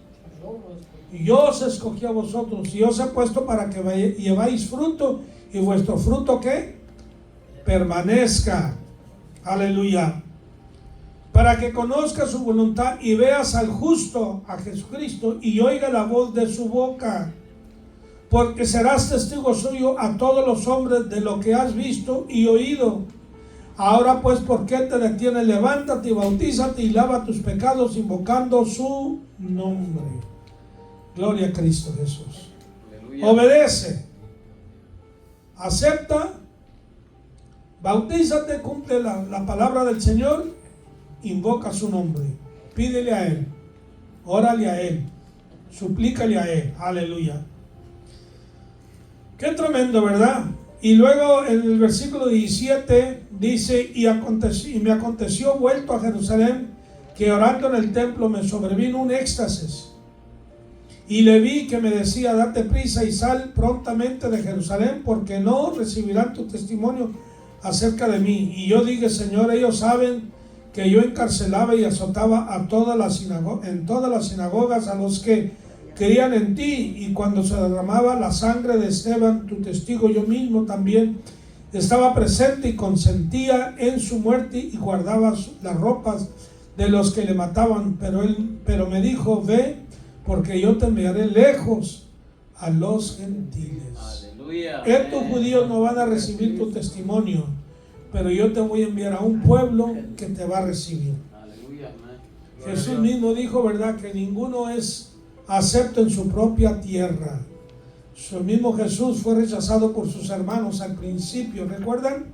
yo os escogí a vosotros y os he puesto para que lleváis fruto, y vuestro fruto ¿qué? Permanezca. Aleluya. Para que conozcas su voluntad y veas al justo, a Jesucristo, y oiga la voz de su boca, porque serás testigo suyo a todos los hombres de lo que has visto y oído. Ahora pues, ¿por qué te detienes? Levántate y bautízate y lava tus pecados invocando su nombre. Gloria a Cristo Jesús. Aleluya. Obedece, acepta, bautízate, cumple la palabra del Señor, invoca su nombre, pídele a Él, órale a Él, suplícale a Él. Aleluya. Qué tremendo, ¿verdad? Y luego en el versículo 17 dice: y me aconteció vuelto a Jerusalén, que orando en el templo me sobrevino un éxtasis, y le vi que me decía: date prisa y sal prontamente de Jerusalén, porque no recibirán tu testimonio acerca de mí. Y yo dije: Señor, ellos saben que yo encarcelaba y azotaba en todas las sinagogas a los que creían en ti, y cuando se derramaba la sangre de Esteban, tu testigo, yo mismo también estaba presente y consentía en su muerte, y guardaba las ropas de los que le mataban. Pero me dijo: ve, porque yo te enviaré lejos a los gentiles. Aleluya. Estos judíos no van a recibir tu testimonio, pero yo te voy a enviar a un pueblo que te va a recibir. Aleluya. Jesús mismo dijo, ¿verdad?, que ninguno es acepto en su propia tierra. Su mismo Jesús fue rechazado por sus hermanos al principio, ¿recuerdan?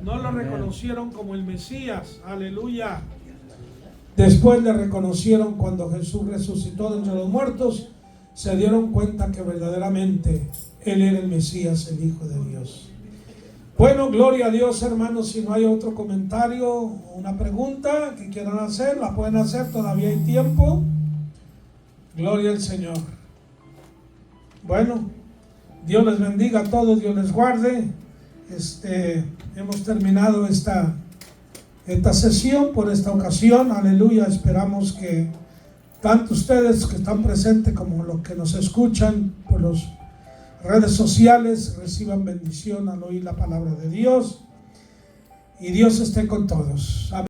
No lo reconocieron como el Mesías. Aleluya. Después le reconocieron cuando Jesús resucitó de entre los muertos. Se dieron cuenta que verdaderamente Él era el Mesías, el Hijo de Dios. Bueno, gloria a Dios, hermanos. Si no hay otro comentario o una pregunta que quieran hacer, la pueden hacer, todavía hay tiempo. Gloria al Señor. Bueno, Dios les bendiga a todos, Dios les guarde. Hemos terminado esta sesión por esta ocasión. Aleluya. Esperamos que tanto ustedes que están presentes como los que nos escuchan por las redes sociales reciban bendición al oír la palabra de Dios, y Dios esté con todos. Amén.